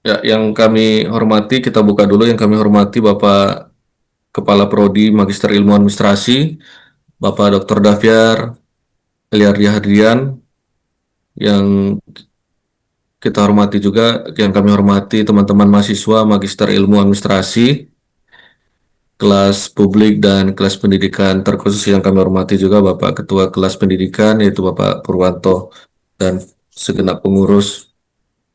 Ya, yang kami hormati, kita buka dulu yang kami hormati Bapak Kepala Prodi Magister Ilmu Administrasi, Bapak Dr. Davyar Eliardi Hadrian, yang kita hormati juga, yang kami hormati teman-teman mahasiswa Magister Ilmu Administrasi, kelas publik dan kelas pendidikan, terkhusus yang kami hormati juga Bapak Ketua Kelas Pendidikan, yaitu Bapak Purwanto, dan segenap pengurus.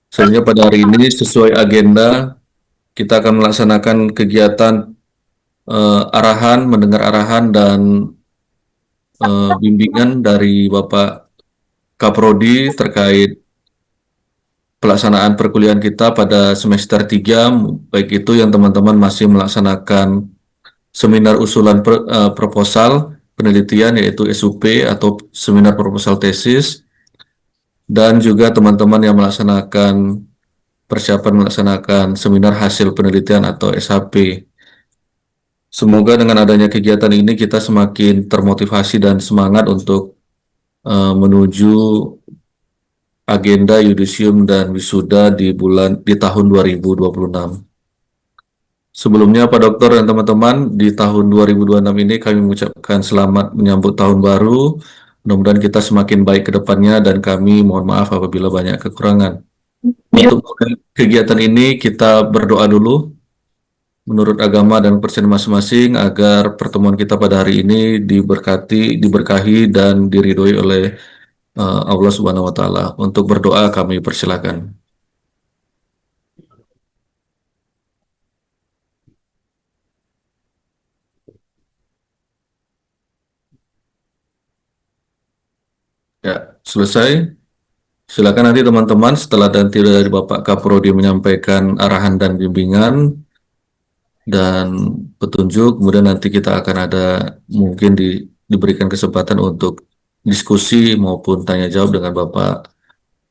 Selanjutnya pada hari ini sesuai agenda, kita akan melaksanakan kegiatan arahan, mendengar arahan dan bimbingan dari Bapak Kaprodi terkait pelaksanaan perkuliahan kita pada semester 3, baik itu yang teman-teman masih melaksanakan seminar usulan proposal penelitian yaitu SUP atau seminar proposal tesis, dan juga teman-teman yang melaksanakan persiapan melaksanakan seminar hasil penelitian atau SHP. Semoga dengan adanya kegiatan ini kita semakin termotivasi dan semangat untuk menuju agenda yudisium dan wisuda di tahun 2026. Sebelumnya Pak Dokter dan teman-teman, di tahun 2026 ini kami mengucapkan selamat menyambut tahun baru. Mudah-mudahan kita semakin baik ke depannya dan kami mohon maaf apabila banyak kekurangan. Ya. Untuk kegiatan ini kita berdoa dulu menurut agama dan kepercayaan masing-masing agar pertemuan kita pada hari ini diberkahi dan diridhoi oleh Allah Subhanahu wa taala. Untuk berdoa kami persilakan. Ya, selesai. Silakan nanti teman-teman setelah nanti dari Bapak Kaprodi menyampaikan arahan dan bimbingan dan petunjuk, kemudian nanti kita akan ada mungkin diberikan kesempatan untuk diskusi maupun tanya jawab dengan Bapak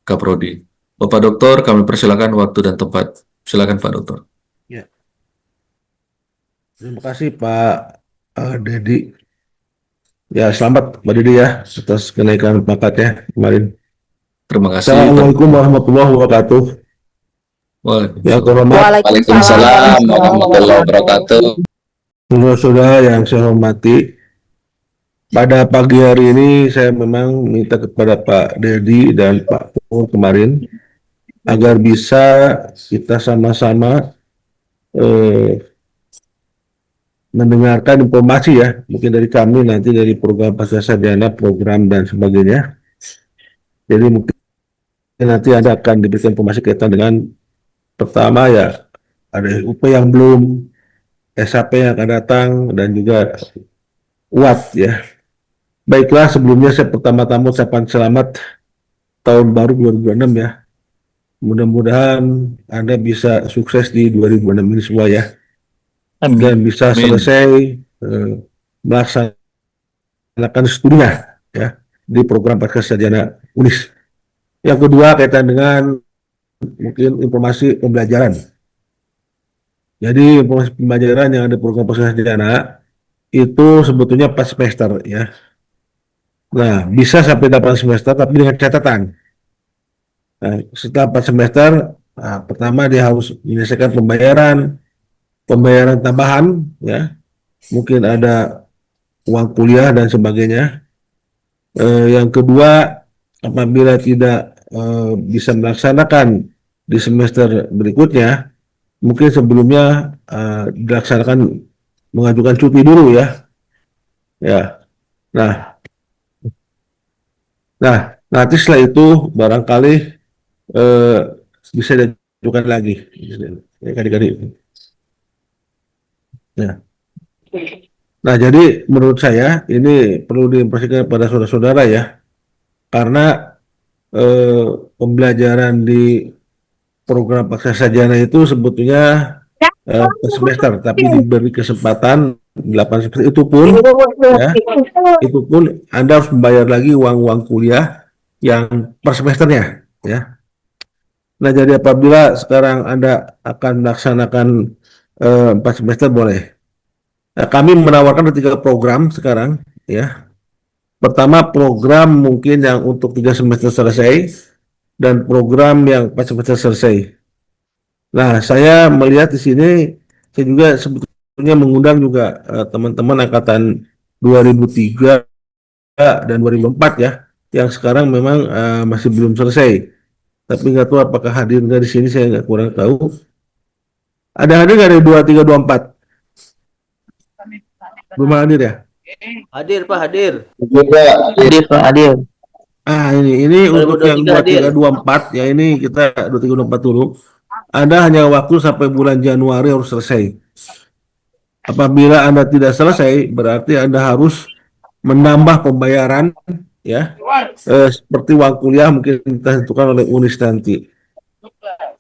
Kaprodi. Bapak Dokter, kami persilakan waktu dan tempat. Silakan Pak Dokter. Ya, terima kasih Pak Dedi. Ya, selamat Pak Dedi ya atas kenaikan pangkatnya kemarin. Terima kasih Pak. Assalamualaikum warahmatullahi wabarakatuh. Yang Waalaikumsalam. terhormat Waalaikumsalam warahmatullahi wabarakatuh. saudara yang saya hormati, pada pagi hari ini saya memang minta kepada Pak Dedi dan Pak Pur kemarin agar bisa kita sama-sama eh, mendengarkan informasi ya, mungkin dari kami nanti dari program Pasca Sarjana, program dan sebagainya. Jadi mungkin nanti Anda akan diberikan informasi kaitan dengan pertama ya ada UP yang belum, SAP yang akan datang, dan juga UAT ya. Baiklah, sebelumnya saya pertama-tama ucapkan selamat tahun baru 2026 ya. Mudah-mudahan Anda bisa sukses di 2026 ini semua ya. Dan bisa Amin. selesai melaksanakan studinya ya di program Pasca Sarjana UNIS. Yang kedua kaitan dengan mungkin informasi pembelajaran. Jadi informasi pembelajaran yang ada program Pasca Sarjana itu sebetulnya 4 semester ya. Nah, bisa sampai 8 semester tapi dengan catatan. Nah, setelah 4 semester, nah, pertama dia harus menyelesaikan pembayaran tambahan ya. Mungkin ada uang kuliah dan sebagainya. Yang kedua, apabila tidak bisa melaksanakan di semester berikutnya, mungkin sebelumnya dilaksanakan mengajukan cuti dulu ya. Ya. Nah, nanti setelah itu barangkali eh, bisa diajukan lagi. Ya, adik-adik. Ya. Nah, jadi menurut saya ini perlu diinformasikan pada saudara-saudara ya, karena eh, pembelajaran di program Paksa Sarjana itu sebetulnya per semester, tapi diberi kesempatan 8 semester itu pun Anda harus membayar lagi uang-uang kuliah yang per semesternya ya. Nah, jadi apabila sekarang Anda akan melaksanakan 4 semester boleh. Nah, kami menawarkan 3 program sekarang ya. Pertama program mungkin yang untuk 3 semester selesai dan program yang 4 semester selesai. Nah, saya melihat di sini, saya juga sebetulnya mengundang juga teman-teman angkatan 2003 dan 2004 ya, yang sekarang memang masih belum selesai. Tapi nggak tahu apakah hadir nggak di sini, saya nggak kurang tahu. Ada hadir nggak dari 2324? Belum hadir ya? Hadir Pak, hadir. Juga Hadir Pak, hadir. Ini untuk yang 2023 hadir. 2324 ya, ini kita 2324 dulu. Anda hanya waktu sampai bulan Januari harus selesai. Apabila Anda tidak selesai, berarti Anda harus menambah pembayaran ya, seperti uang kuliah mungkin ditentukan oleh UNIS nanti.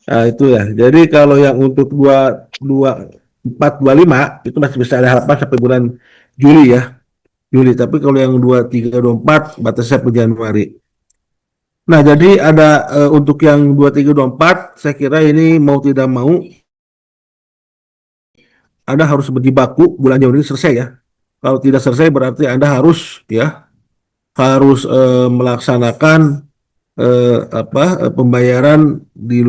Nah, itu ya. Jadi kalau yang untuk 2425 itu masih bisa ada harapan sampai bulan Juli ya. Juli, tapi kalau yang 2324 batasnya sampai Januari. Nah, jadi ada untuk yang 2324 saya kira ini mau tidak mau Anda harus berjibaku bulan Januari ini selesai ya. Kalau tidak selesai berarti Anda harus melaksanakan pembayaran di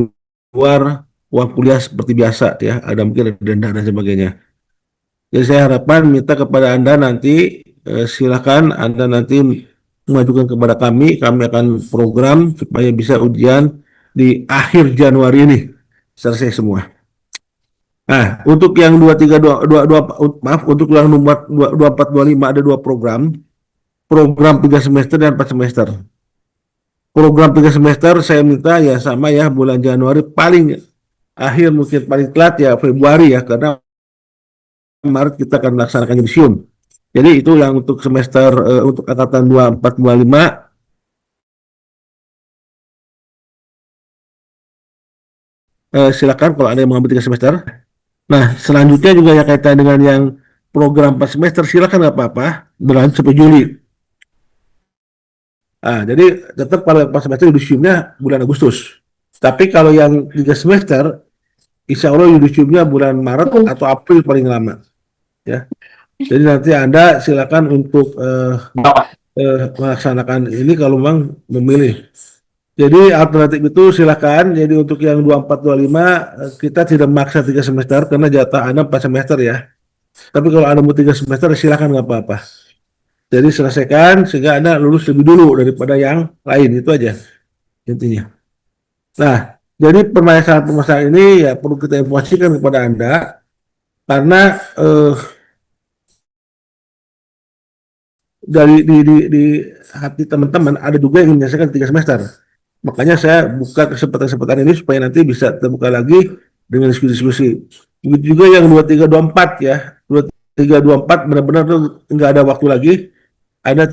luar uang kuliah seperti biasa ya. Ada mungkin denda dan sebagainya. Jadi saya harapkan minta kepada Anda nanti silakan Anda nanti mengajukan kepada kami akan program supaya bisa ujian di akhir Januari ini selesai semua. Nah, untuk yang 2322 maaf, untuk yang nomor 2425 ada dua program 3 semester dan 4 semester. Program 3 semester saya minta ya sama ya, bulan Januari paling akhir mungkin paling telat ya Februari ya, karena Maret kita akan melaksanakan yudisium. Jadi itu yang untuk semester untuk angkatan 2425 silakan kalau ada yang mengambil 3 semester. Nah, selanjutnya juga ya kaitan dengan yang program 4 semester silakan nggak apa-apa berlanjut sampai Juli. Jadi tetap kalau 4 semester yudisiumnya bulan Agustus. Tapi kalau yang 3 semester insya Allah yudisiumnya bulan Maret atau April paling lama. Ya. Jadi nanti Anda silakan untuk melaksanakan ini kalau memang memilih. Jadi alternatif itu silakan. Jadi untuk yang 2425 kita tidak memaksa 3 semester karena jatah Anda 4 semester ya. Tapi kalau Anda mau 3 semester silakan nggak apa-apa. Jadi selesaikan sehingga Anda lulus lebih dulu daripada yang lain, itu aja intinya. Nah, jadi permasalahan ini ya perlu kita informasikan kepada Anda karena di hati teman-teman ada juga yang menyelesaikan 3 semester. Makanya saya buka kesempatan-kesempatan ini supaya nanti bisa terbuka lagi dengan diskusi-diskusi. Begitu juga yang 2324 ya. 2324 benar-benar tuh nggak ada waktu lagi. Ada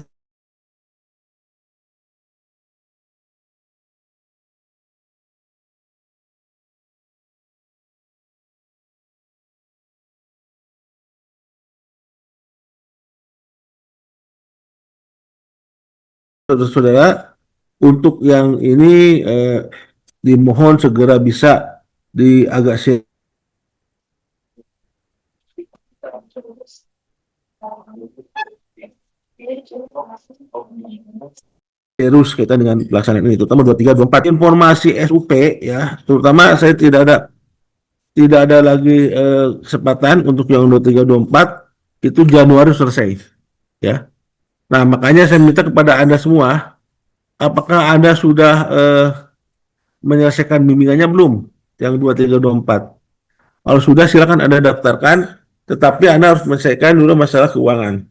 saudara untuk yang ini dimohon segera bisa agak serius kaitan dengan pelaksanaan ini, terutama 2324 informasi SUP ya, terutama saya tidak ada lagi kesempatan untuk yang 2324 itu Januari selesai ya. Nah, makanya saya minta kepada Anda semua, apakah Anda sudah menyelesaikan bimbingannya belum yang 2324? Kalau sudah silakan Anda daftarkan, tetapi Anda harus menyelesaikan dulu masalah keuangan.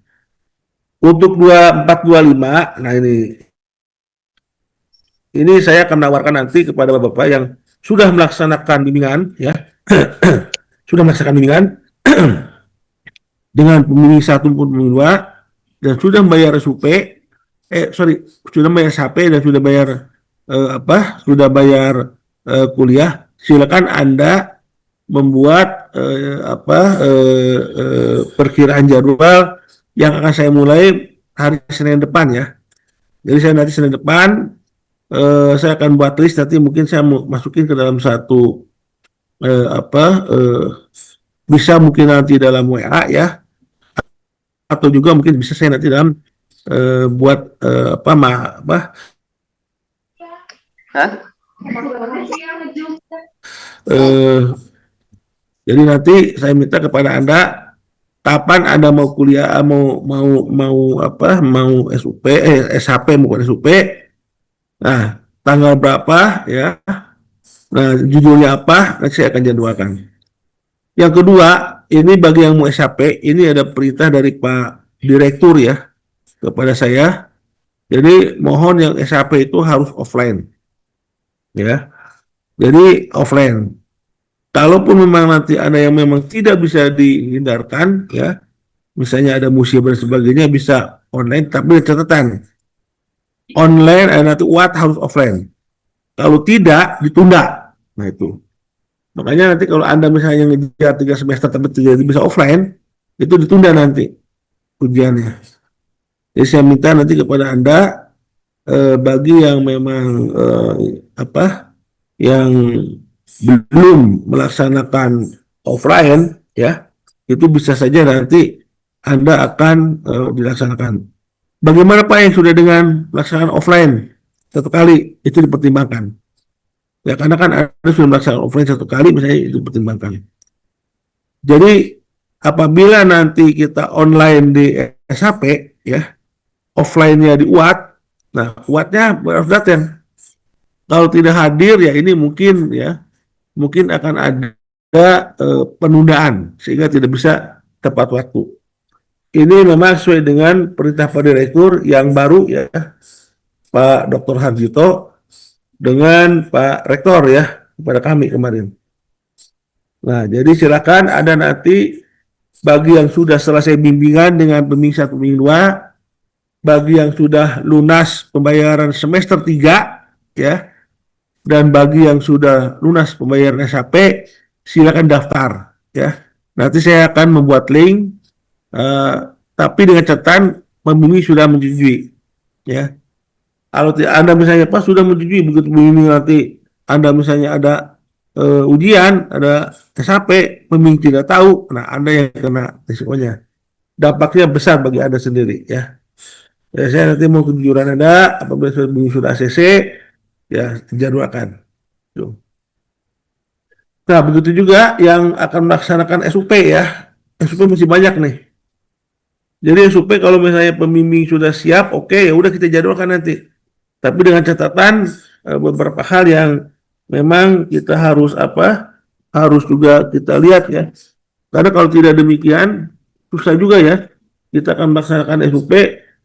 Untuk 2425, nah ini saya akan menawarkan nanti kepada Bapak-bapak yang sudah melaksanakan bimbingan ya. Sudah melaksanakan bimbingan dengan pembimbing 1 maupun pembimbing 2 dan sudah membayar SUP, sudah bayar SHP dan sudah bayar sudah bayar kuliah, silakan Anda membuat perkiraan jadwal yang akan saya mulai hari Senin depan ya. Jadi saya nanti Senin depan saya akan buat list, nanti mungkin saya mau masukin ke dalam satu bisa mungkin nanti dalam WA ya, atau juga mungkin bisa saya nanti dalam buat Eh, jadi nanti saya minta kepada Anda kapan Anda mau kuliah, mau apa, mau SUP, SHP bukan SUP. Nah, tanggal berapa ya? Nah, judulnya apa? Nanti saya akan jadwalkan. Yang kedua, ini bagi yang mau SHP, ini ada perintah dari Pak Direktur ya kepada saya. Jadi mohon yang SHP itu harus offline ya. Jadi offline. Kalaupun memang nanti ada yang memang tidak bisa dihindarkan ya, misalnya ada musibah dan sebagainya bisa online, tapi ada catatan online nanti harus offline. Kalau tidak ditunda. Nah itu. Makanya nanti kalau Anda misalnya ngejar 3 semester tapi tidak bisa offline, itu ditunda nanti ujiannya. Jadi saya minta nanti kepada Anda bagi yang memang apa yang belum melaksanakan offline ya, itu bisa saja nanti Anda akan dilaksanakan. Bagaimana Pak yang sudah dengan pelaksanaan offline satu kali itu dipertimbangkan. Ya karena kan Anda sudah melaksanakan offline satu kali misalnya itu dipertimbangkan. Jadi apabila nanti kita online di SHP ya, offline-nya di UAT, nah UAT-nya harus datang. Kalau tidak hadir ya ini mungkin akan ada penundaan sehingga tidak bisa tepat waktu. Ini memang sesuai dengan perintah Pak Direktur yang baru ya, Pak Dr. Harjito dengan Pak Rektor ya kepada kami kemarin. Nah, jadi silakan ada nanti bagi yang sudah selesai bimbingan dengan pembimbing 1, pembimbing 2, bagi yang sudah lunas pembayaran semester 3 ya, dan bagi yang sudah lunas pembayaran SHP silakan daftar ya. Nanti saya akan membuat link tapi dengan catatan pembimbing sudah menyetujui ya. Kalau Anda misalnya pas sudah menyetujui begitu pembimbing nanti Anda misalnya ada ujian, ada SHP, pembimbing tidak tahu, nah Anda yang kena risikonya. Dampaknya besar bagi Anda sendiri ya. Ya saya nanti mau kejujuran Anda apabila sudah ACC ya jadwalkan. Nah begitu juga yang akan melaksanakan SUP ya. SUP masih banyak nih. Jadi SUP kalau misalnya pembimbing sudah siap, oke ya udah kita jadwalkan nanti. Tapi dengan catatan beberapa hal yang memang kita harus harus juga kita lihat ya. Karena kalau tidak demikian susah juga ya. Kita akan melaksanakan SUP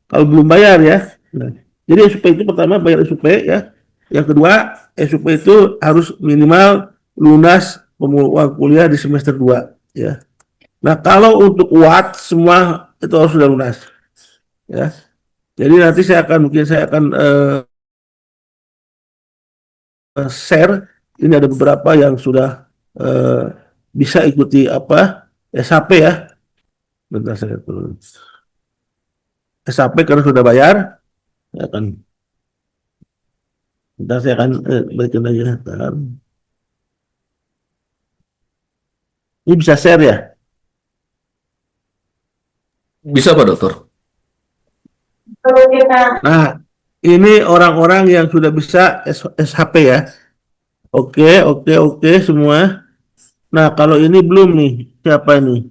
kalau belum bayar ya. Nah, jadi SUP itu pertama bayar SUP ya. Yang kedua SUP itu harus minimal lunas uang kuliah di semester 2 ya. Nah, kalau untuk UAT semua itu harus sudah lunas ya. Jadi nanti mungkin saya akan share ini ada beberapa yang sudah bisa ikuti SHP ya. Bentar saya turun. SHP karena sudah bayar ya kan. Bentar saya akan berikan aja. Bentar. Ini bisa share ya? Bisa Pak Dokter? Nah, ini orang-orang yang sudah bisa SHP ya. Oke semua. Nah, kalau ini belum nih, siapa ini?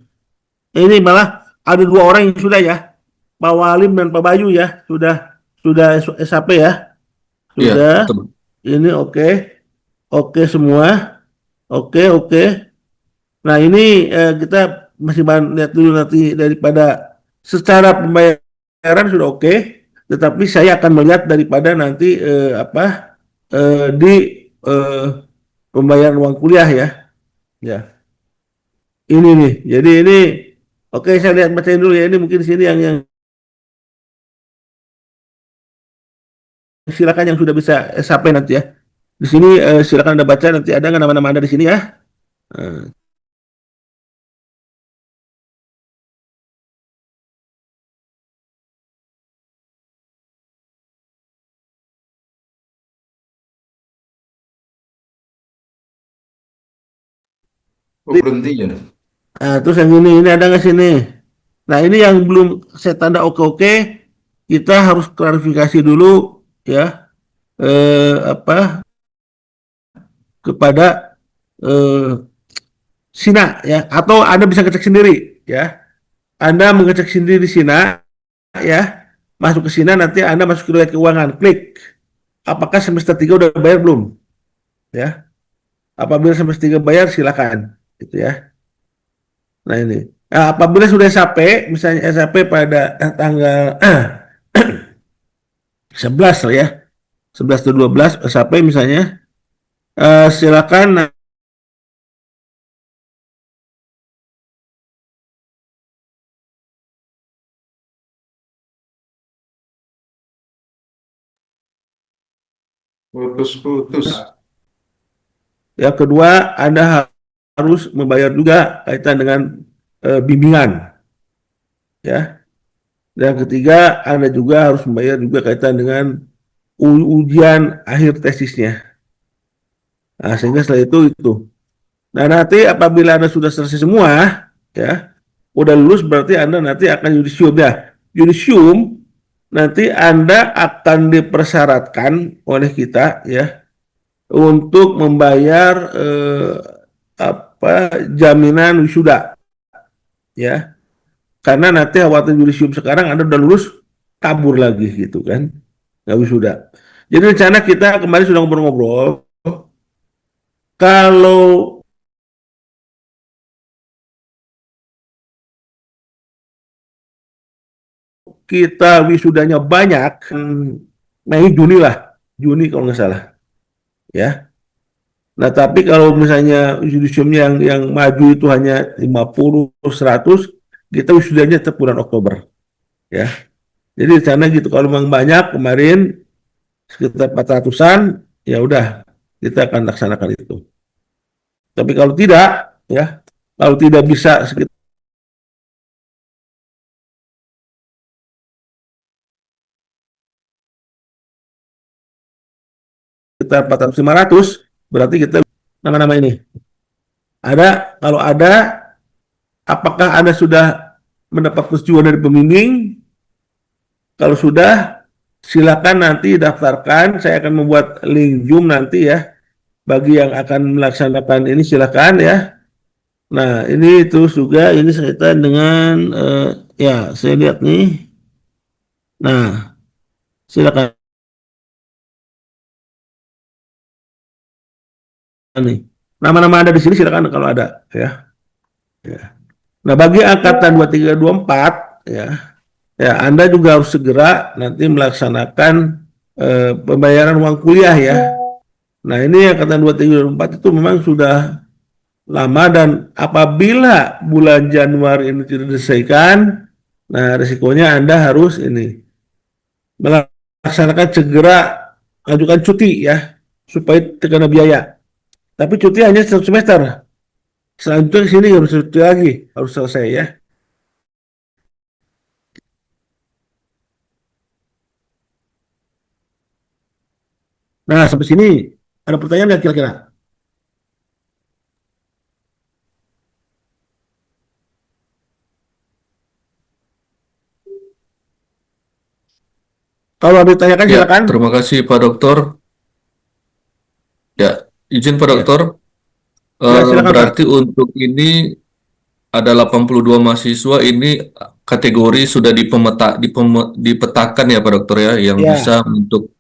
Ini malah ada 2 orang yang sudah ya. Pak Walim dan Pak Bayu ya, sudah SHP ya. Iya, Sudah. betul. Ini oke semua. Oke. Nah, ini kita masih lihat dulu nanti daripada secara pembayaran sudah oke, tetapi saya akan melihat daripada nanti di eh, pembayaran uang kuliah ya. Ya. Ini nih. Jadi ini oke saya lihat bacain dulu ya. Ini mungkin sini yang silakan yang sudah bisa sampai nanti ya. Di sini silakan Anda baca nanti ada nggak nama-nama Anda di sini ya. Eh, Oh, berhenti ya. terus yang ini ada nggak sini? Nah ini yang belum saya tanda oke, kita harus klarifikasi dulu ya apa kepada eh, Sina ya, atau Anda bisa ngecek sendiri ya. Anda mengecek sendiri di Sina ya, masuk ke Sina, nanti Anda masuk ke wilayah keuangan, klik apakah semester 3 udah bayar belum ya. Apabila semester 3 bayar silakan gitu ya. Nah ini. Nah, apabila sudah SAP, misalnya SAP pada tanggal 11 lah ya, 11 atau 12 SAP misalnya, silakan. Nah, Putus-putus. yang kedua, Anda harus membayar juga kaitan dengan bimbingan ya. Dan ketiga, Anda juga harus membayar juga kaitan dengan ujian akhir tesisnya. Nah, sehingga setelah itu. Nah, nanti apabila Anda sudah selesai semua, ya, udah lulus, berarti Anda nanti akan yudisium ya. Yudisium nanti Anda akan dipersyaratkan oleh kita ya untuk membayar jaminan wisuda ya. Karena nanti khawatir yudisium sekarang Anda udah lulus kabur lagi gitu kan. Nggak wisuda. Jadi rencana kita kemarin sudah ngobrol-ngobrol, kalau kita wisudanya banyak, Mei Juni lah, Juni kalau nggak salah, ya. Nah tapi kalau misalnya yudisiumnya yang maju itu hanya 50, 100, kita wisudanya tetap bulan Oktober, ya. Jadi di sana gitu, kalau memang banyak kemarin sekitar 400-an, ya udah kita akan laksanakan itu. Tapi kalau tidak, ya, kalau tidak bisa sekitar 400, 500, berarti kita nama-nama ini. Kalau ada, apakah Anda sudah mendapat persetujuan dari pembimbing? Kalau sudah, silakan nanti daftarkan. Saya akan membuat link Zoom nanti ya. Bagi yang akan melaksanakan ini silakan ya. Nah, ini terus juga ini sekaitan dengan ya, saya lihat nih. Nah, silakan nih. Nama-nama ada di sini silakan kalau ada ya. Ya. Nah, bagi angkatan 23 24 ya. Ya, Anda juga harus segera nanti melaksanakan pembayaran uang kuliah ya. Nah, ini angkatan 23 24 itu memang sudah lama, dan apabila bulan Januari ini tidak diselesaikan, nah risikonya Anda harus ini melaksanakan segera ajukan cuti ya, supaya terkena biaya. Tapi cuti hanya 1 semester. Selanjutnya di sini harus cuti lagi, harus selesai ya. Nah, sampai sini ada pertanyaan nggak kira-kira? Kalau ada ditanyakan Ya, silakan. terima kasih Pak Dokter. Ya, izin Pak Ya, Dokter. ya silakan Pak. Berarti untuk ini ada 82 mahasiswa ini kategori sudah dipetakan ya Pak Dokter ya, yang Ya, bisa untuk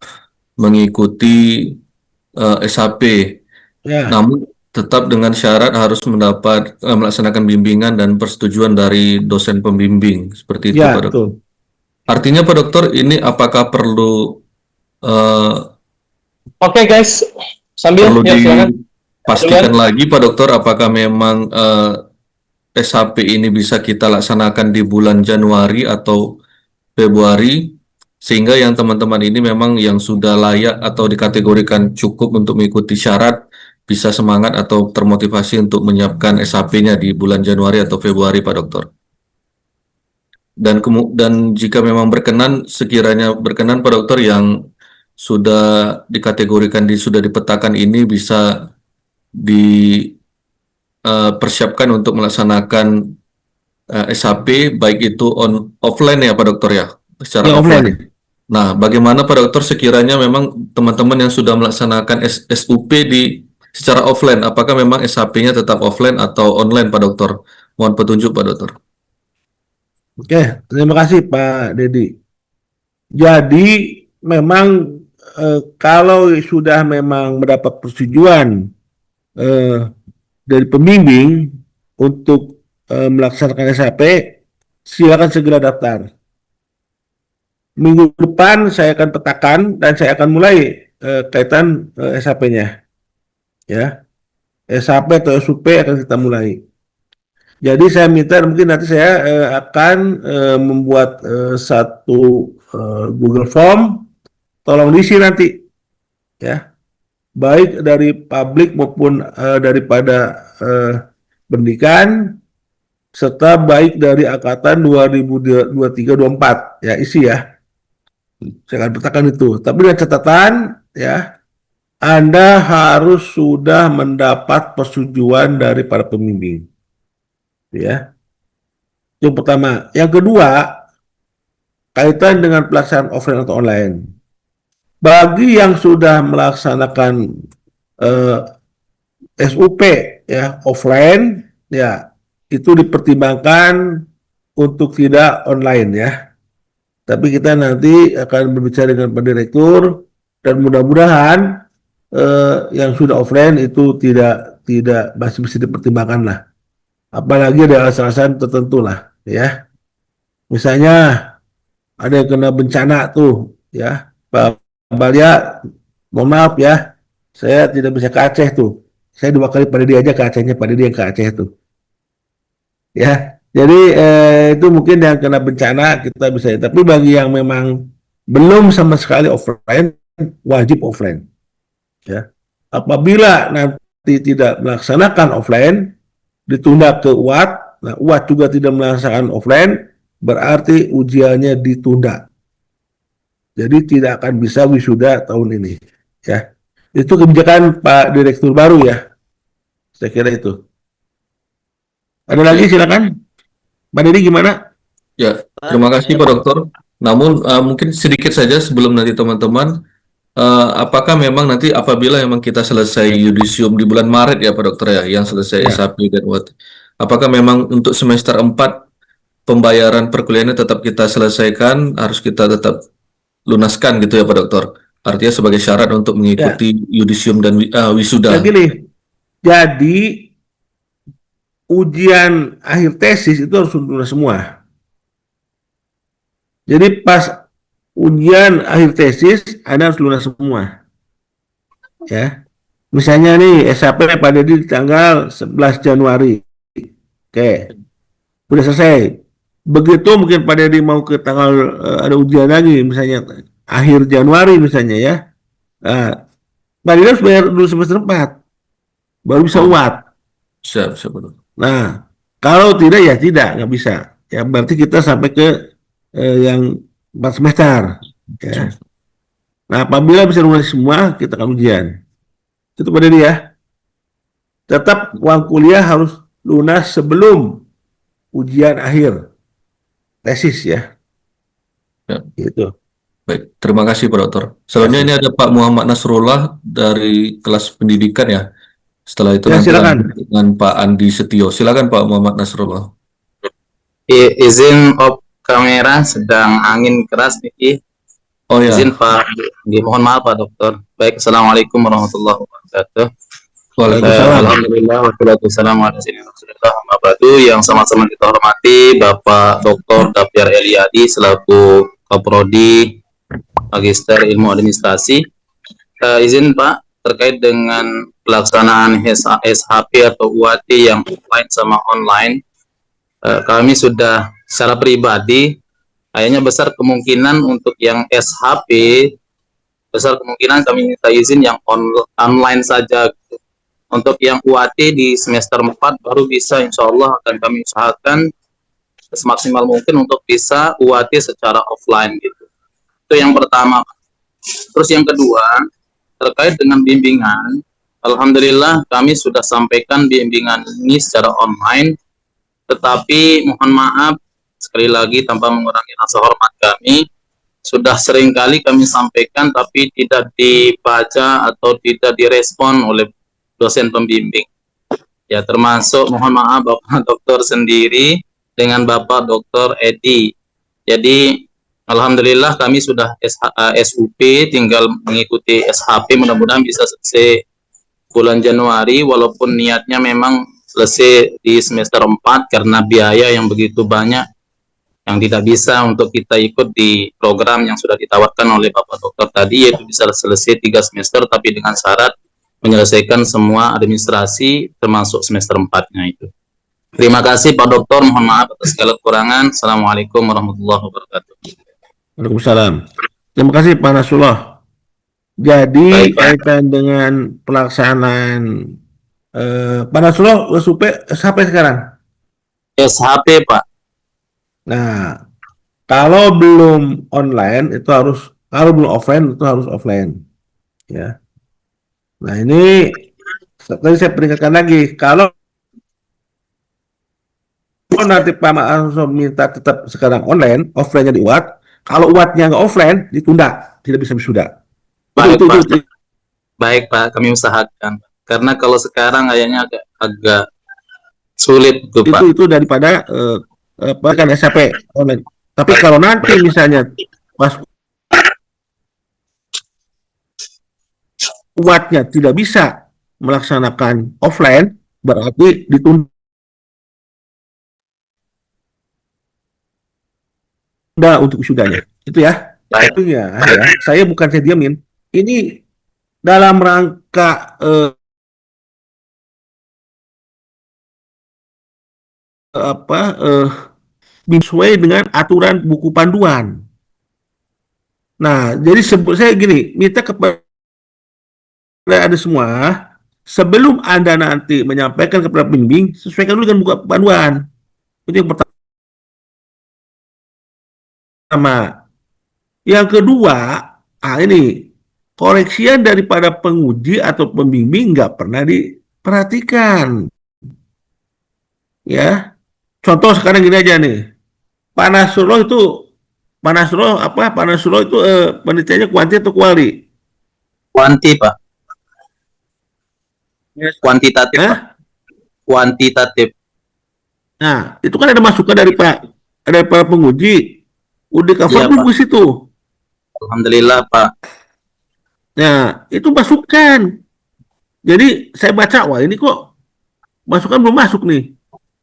mengikuti SHP. ya, Namun tetap dengan syarat harus mendapat melaksanakan bimbingan dan persetujuan dari dosen pembimbing. Seperti itu ya Pak Dokter. betul. Artinya Pak Dokter, ini apakah perlu eh, Oke guys, sambil perlu ya silakan. dipastikan lagi Pak Dokter, apakah memang SHP ini bisa kita laksanakan di bulan Januari atau Februari, sehingga yang teman-teman ini memang yang sudah layak atau dikategorikan cukup untuk mengikuti syarat bisa semangat atau termotivasi untuk menyiapkan SHP-nya di bulan Januari atau Februari Pak Dokter. Dan jika memang berkenan, sekiranya berkenan Pak Dokter, yang sudah dikategorikan sudah dipetakan ini bisa dipersiapkan untuk melaksanakan SHP, baik itu offline ya Pak Dokter ya, secara Ya offline. offline. Nah, bagaimana Pak Dokter sekiranya memang teman-teman yang sudah melaksanakan SUP di secara offline, apakah memang SHP-nya tetap offline atau online Pak Dokter? Mohon petunjuk Pak Dokter. Oke, terima kasih Pak Dedi. Jadi memang kalau sudah memang mendapat persetujuan eh, dari pembimbing untuk melaksanakan SHP, silakan segera daftar. Minggu depan saya akan petakan dan saya akan mulai kaitan SHP-nya, ya. SHP atau SUP akan kita mulai. Jadi saya minta mungkin nanti saya akan membuat satu Google Form, tolong diisi nanti, ya, baik dari publik maupun daripada pendidikan, serta baik dari angkatan 2023-24, ya, isi ya. Saya akan petakan itu. Tapi dengan catatan, ya, Anda harus sudah mendapat persetujuan dari para pembimbing, ya. Yang pertama. Yang kedua, kaitan dengan pelaksanaan offline atau online. Bagi yang sudah melaksanakan eh, SUP, ya, offline, ya, itu dipertimbangkan untuk tidak online, ya. Tapi kita nanti akan berbicara dengan Pak Direktur dan mudah-mudahan yang sudah offline itu tidak masih bisa dipertimbangkan lah. Apalagi ada alasan-alasan tertentu lah, ya. Misalnya ada yang kena bencana tuh, ya, Pak Balia, mohon maaf ya, saya tidak bisa ke Aceh tuh. Saya 2 kali pada dia aja ke Acehnya, pada dia yang ke Aceh tuh, ya. Jadi itu mungkin yang kena bencana kita bisa. Tapi bagi yang memang belum sama sekali offline, wajib offline, ya. Apabila nanti tidak melaksanakan offline, ditunda ke UAT, nah UAT juga tidak melaksanakan offline, berarti ujiannya ditunda. Jadi tidak akan bisa wisuda tahun ini, ya. Itu kebijakan Pak Direktur baru, ya. Saya kira itu. Ada lagi, silakan. Pak Dedi gimana? Ya, terima kasih Pak Dokter. Namun mungkin sedikit saja sebelum nanti teman-teman, apakah memang nanti apabila memang kita selesai yudisium di bulan Maret ya Pak Dokter ya, yang selesai Ya. SHP dan UAT, apakah memang untuk semester 4 pembayaran perkuliahannya tetap kita selesaikan, harus kita tetap lunaskan gitu ya Pak Dokter? Artinya sebagai syarat untuk mengikuti yudisium dan Ya wisuda. gini, jadi ujian akhir tesis itu harus lunas semua. Jadi pas ujian akhir tesis, Anda harus lunas semua, ya. Misalnya nih, SHP pada di tanggal 11 Januari. Oke, udah selesai. Begitu mungkin Pak Dedi mau ke tanggal ada ujian lagi, misalnya akhir Januari misalnya, ya. Nah, Pak Dedi harus bayar dulu semester 4, baru bisa Oh, UAT. siap, siap Pak Dokter. Nah, kalau tidak ya tidak, nggak bisa. Ya berarti kita sampai ke yang 4 semester. Ya. Nah, apabila bisa lunas semua, kita akan ujian. Itu Pak Dedi, ya. Tetap uang kuliah harus lunas sebelum ujian akhir tesis, ya. Ya. Gitu. Baik, terima kasih Pak Dokter. Selanjutnya ini ada Pak Muhammad Nasrullah dari kelas pendidikan ya. Setelah itu Ya, nanti silakan. lanjut dengan Pak Andi Setio. Silakan Pak Muhammad Nasrullah. Izin op kamera, sedang angin keras nih. Oh ya, Izin Pak, mohon maaf Pak Dokter. Baik, Assalamualaikum warahmatullahi wabarakatuh. waalaikumsalam. Alhamdulillah, wassalatu wassalamu ala Rasulillah, amma ba'du. Yang sama-sama kita hormati Bapak Dr. Dapyar Eliadi selaku Kaprodi Magister Ilmu Administrasi. Izin Pak, terkait dengan pelaksanaan SHP atau UAT yang offline sama online, kami sudah secara pribadi, kayaknya besar kemungkinan untuk yang SHP, besar kemungkinan kami minta izin yang online saja. Untuk yang UAT di semester 4 baru bisa, insya Allah akan kami usahakan semaksimal mungkin untuk bisa UAT secara offline gitu. Itu yang pertama. Terus yang kedua, terkait dengan bimbingan, alhamdulillah kami sudah sampaikan bimbingan ini secara online, tetapi mohon maaf sekali lagi tanpa mengurangi rasa hormat kami, sudah sering kali kami sampaikan tapi tidak dibaca atau tidak direspon oleh dosen pembimbing. Ya, termasuk mohon maaf Bapak Dokter sendiri dengan Bapak Dokter Edi. Jadi alhamdulillah kami sudah SUP, tinggal mengikuti SHP, mudah-mudahan bisa selesai bulan Januari, walaupun niatnya memang selesai di semester 4 karena biaya yang begitu banyak yang tidak bisa untuk kita ikut di program yang sudah ditawarkan oleh Bapak Dokter tadi, yaitu bisa selesai 3 semester tapi dengan syarat menyelesaikan semua administrasi termasuk semester 4-nya itu. Terima kasih Pak Dokter, mohon maaf atas segala kekurangan. Assalamualaikum warahmatullahi wabarakatuh. Waalaikumsalam. Terima kasih Pak Nasrullah. Jadi Baik, Pak. kaitan dengan pelaksanaan Pak Nasrullah SUP sampai sekarang. SHP Pak. Nah, kalau belum online itu harus, kalau belum offline itu harus offline, ya. Nah ini tadi saya peringatkan lagi, kalau nanti Pak Ma'arso minta tetap sekarang online, offline-nya diuat. Kalau uatnya nggak offline, ditunda, tidak bisa wisuda. Baik, Pak. Itu. Baik Pak, kami usahakan. Karena kalau sekarang kayaknya agak sulit tuh Pak. Itu daripada kan SAP online. Tapi kalau nanti misalnya pas uatnya tidak bisa melaksanakan offline, berarti ditunda untuk wisudanya. Itu ya. Baik. Itu ya. Saya bukan saya diamin. Ini dalam rangka sesuai dengan aturan buku panduan. Nah, jadi saya gini, minta kepada Anda semua, sebelum Anda nanti menyampaikan kepada pembimbing, sesuaikan dulu dengan buku panduan. Itu yang pertama. Yang kedua, ini koreksian daripada penguji atau pembimbing nggak pernah diperhatikan. Ya, contoh sekarang gini aja nih, Pak Nasrullah itu penelitiannya kuanti atau kuali? Kuanti Pak. Yes. Kuantitatif Pak. Kuantitatif. Nah, itu kan ada masukan dari para penguji, udah cover Iya, belum Pak. di situ? Alhamdulillah Pak. Nah, itu masukan. Jadi saya baca, wah ini kok masukan belum masuk nih.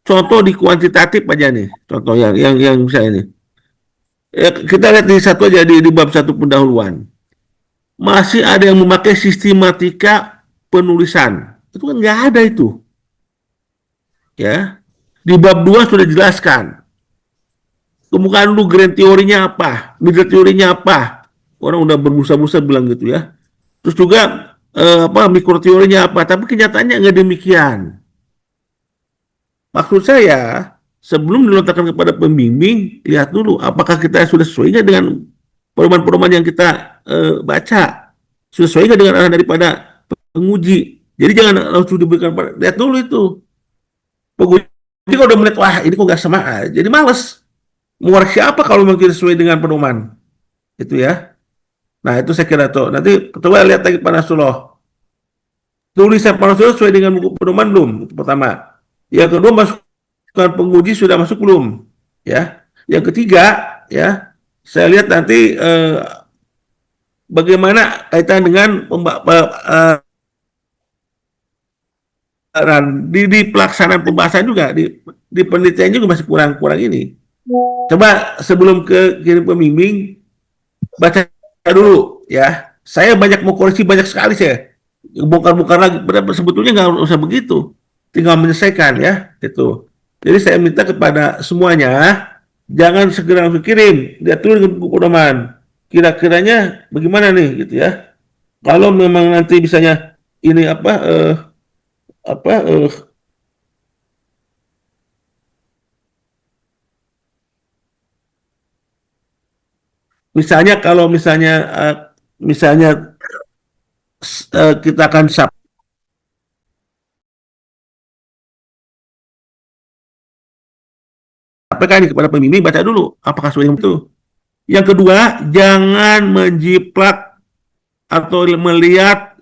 Contoh di kuantitatif aja nih, contoh yang saya ini. Ya, kita lihat di satu aja di bab 1 pendahuluan. Masih ada yang memakai sistematika penulisan. Itu kan nggak ada itu. Ya. Di bab 2 sudah dijelaskan. Kemukakan dulu grand teorinya apa, middle teorinya apa. Orang udah berbusa-busa bilang gitu ya. Terus juga mikro teorinya apa, tapi kenyataannya nggak demikian. Maksud saya, sebelum dilontarkan kepada pembimbing, lihat dulu apakah kita sudah sesuai dengan pedoman-pedoman yang kita baca, sudah sesuai dengan arahan daripada penguji. Jadi jangan langsung diberikan, lihat dulu itu. Penguji kalau udah melihat, wah ini kok nggak sama, jadi males. Mengoreksi apa kalau memang tidak sesuai dengan pedoman? Itu ya. Nah itu saya kira tuh. Nanti coba lihat lagi Pak Nasrullah. Tulisan Pak Nasrullah sesuai dengan buku pedoman belum? Itu pertama. Yang kedua, masukan penguji sudah masuk belum? Ya. Yang ketiga, ya, saya lihat nanti bagaimana kaitan dengan di pelaksanaan pembahasan juga, di penelitian juga masih kurang ini. Coba sebelum kirim pembimbing, baca dulu ya. Saya banyak mau koreksi, banyak sekali saya. Bongkar-bongkar lagi. Sebetulnya nggak usah begitu. Tinggal menyelesaikan ya. Itu. Jadi saya minta kepada semuanya, jangan segera langsung kirim. Lihat dulu dengan buku pedoman. Kira-kiranya bagaimana nih gitu ya. Kalau memang nanti misalnya ini misalnya kalau misalnya kita akan sampaikan kepada pembimbing, baca dulu apakah sesuai dengan itu. Yang kedua, jangan menjiplak atau melihat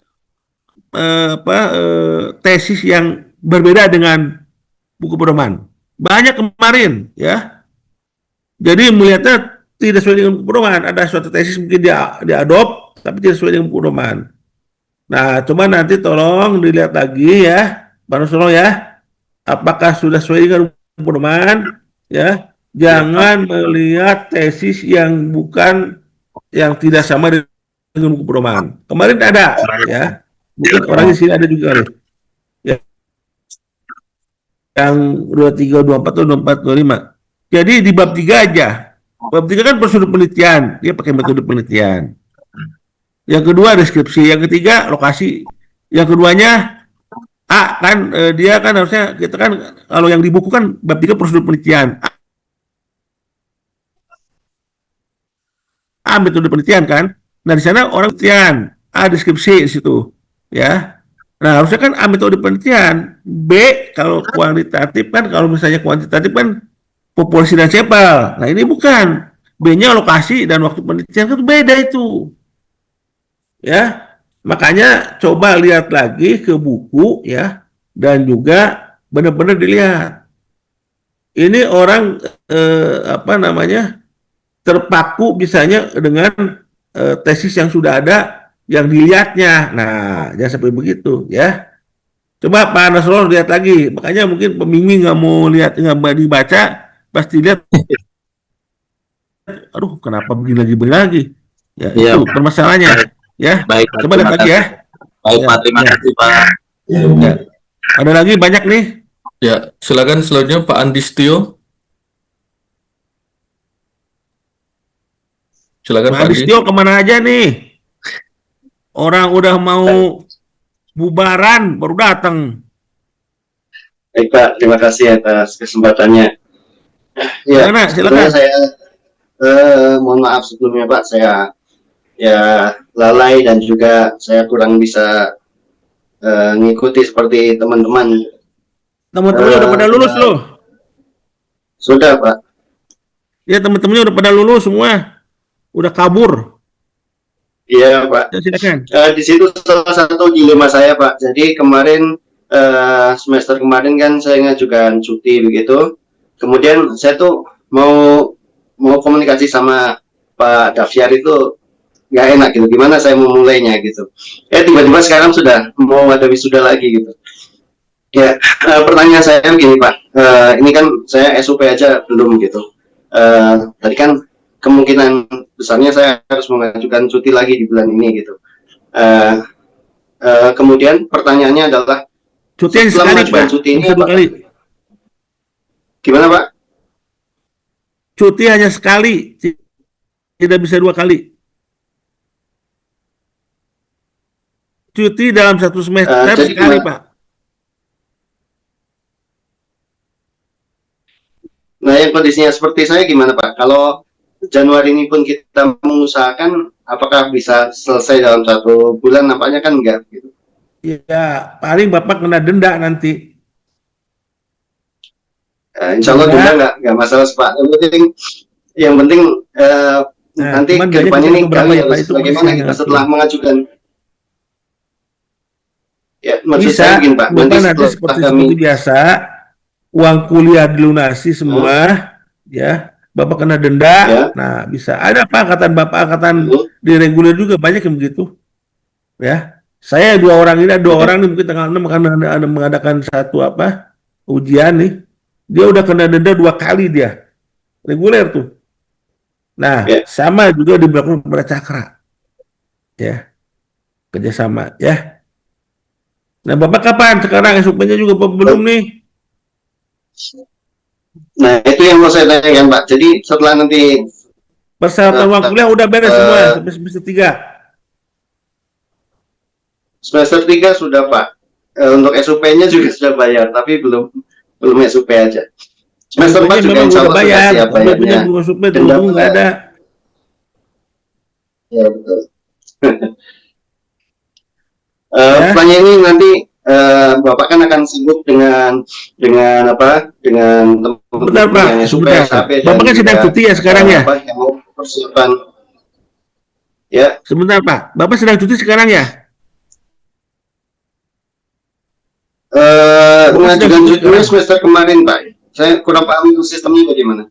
tesis yang berbeda dengan buku pedoman. Banyak kemarin, ya. Jadi melihatnya tidak sesuai dengan buku pedoman. Ada suatu tesis mungkin dia diadop, tapi tidak sesuai dengan buku pedoman. Nah, coba nanti tolong dilihat lagi ya, Pak Nusron ya, apakah sudah sesuai dengan buku pedoman, ya. Jangan melihat tesis yang bukan, yang tidak sama dengan buku pedoman. Kemarin ada, ya. Mungkin orang di sini ada juga nih. Ya, yang 23, 24, 24, 25. Jadi di bab 3 aja. Bab 3 kan prosedur penelitian, dia pakai metode penelitian. Yang kedua deskripsi, yang ketiga lokasi. Yang keduanya kan dia kan harusnya kita kan kalau yang di buku kan bab 3 prosedur penelitian. Metode penelitian kan. Nah, di sana orang penelitian, deskripsi di situ, ya. Nah, harusnya kan metode penelitian. B kalau kuantitatif kan, kalau misalnya kuantitatif kan populasi dan sampel. Nah, ini bukan. B-nya lokasi dan waktu penelitian kan beda itu. Ya. Makanya coba lihat lagi ke buku ya, dan juga benar-benar dilihat. Ini orang terpaku misalnya dengan tesis yang sudah ada yang dilihatnya. Nah, jangan sampai begitu ya. Coba Pak Nasrul lihat lagi. Makanya mungkin pembimbing nggak mau lihat, nggak dibaca, pasti lihat. Aduh, kenapa begini lagi? Ya, Ya, itu permasalahannya. Ya, baik, Pak. coba lihat lagi ya. Baik, Ya, Pak. Terima ya. kasih, Pak. Ya. Ada lagi banyak nih. Ya, silakan selanjutnya Pak Andistio. Silakan Pak Pak Andi. Adistio kemana aja nih? Orang udah mau bubaran baru datang. Baik Pak, terima kasih atas kesempatannya. Ya, Gimana? sebetulnya Silakan. saya mohon maaf sebelumnya Pak, saya ya lalai dan juga saya kurang bisa ngikuti seperti teman-teman. Teman-temannya udah pada lulus loh. Sudah Pak. Ya, teman-temannya udah pada lulus semua. Udah kabur. Iya Pak. Ya, silakan. Di situ salah satu dilema saya Pak. Jadi kemarin semester kemarin kan saya ngajukan cuti begitu. Kemudian saya tuh mau komunikasi sama Pak Dafiar itu nggak enak gitu. Gimana saya mau mulainya gitu. Tiba-tiba sekarang sudah mau ada wisuda lagi gitu. Ya, pertanyaan saya begini Pak. Ini kan saya SUP aja belum gitu. Tadi kan kemungkinan besarnya saya harus mengajukan cuti lagi di bulan ini gitu. Kemudian pertanyaannya adalah Cuti yang sekali, Pak. Cuti ini Bisa 2 kali. Gimana Pak? Cuti hanya sekali, tidak bisa 2 kali. Cuti dalam 1 semester Jadi sekali, gimana? Pak. Nah, yang kondisinya seperti saya gimana Pak? Kalau Januari ini pun kita mengusahakan, apakah bisa selesai dalam 1 bulan? Nampaknya kan enggak gitu. Ya, paling Bapak kena denda nanti. Insya Allah denda nggak masalah Pak. Yang penting nanti kedepannya nih kami harus bagaimana kita setelah mengajukan. Ya, maksud bisa, saya begini Pak. Nanti seperti biasa, uang kuliah dilunasi semua, ya. Bapak kena denda, ya. Nah bisa. Ada apa angkatan Bapak, angkatan diregulir juga banyak yang begitu, ya. Saya 2 orang ini, 2 orang nih mungkin tanggal 6 akan mengadakan satu ujian nih. Dia udah kena denda 2 kali dia, reguler tuh. Nah, sama juga diberlakukan kepada Cakra, ya, kerjasama, ya. Nah, Bapak kapan sekarang SUP-nya juga belum nih? Nah, itu yang mau saya tanyakan Pak. Jadi setelah nanti persyaratan uang kuliah udah beres semua sampai semester 3. Semester 3 sudah Pak. Untuk SUP-nya juga sudah bayar, tapi belum SUP aja. Semester 4 juga insya Allah bayar, sudah siap bayarnya. Denda nggak ada. Ya betul. Pertanyaan ini nanti Bapak kan akan sibuk dengan apa? Dengan Bentar Pak, sebentar. Bapak kan sedang cuti ya sekarang ya? Yang mau persiapan. Ya. Sebentar Pak, Bapak sedang cuti sekarang ya? Bapak sedang Mengajukan cuti cutinya sekarang. semester kemarin, Pak. Saya kurang paham itu sistemnya bagaimana.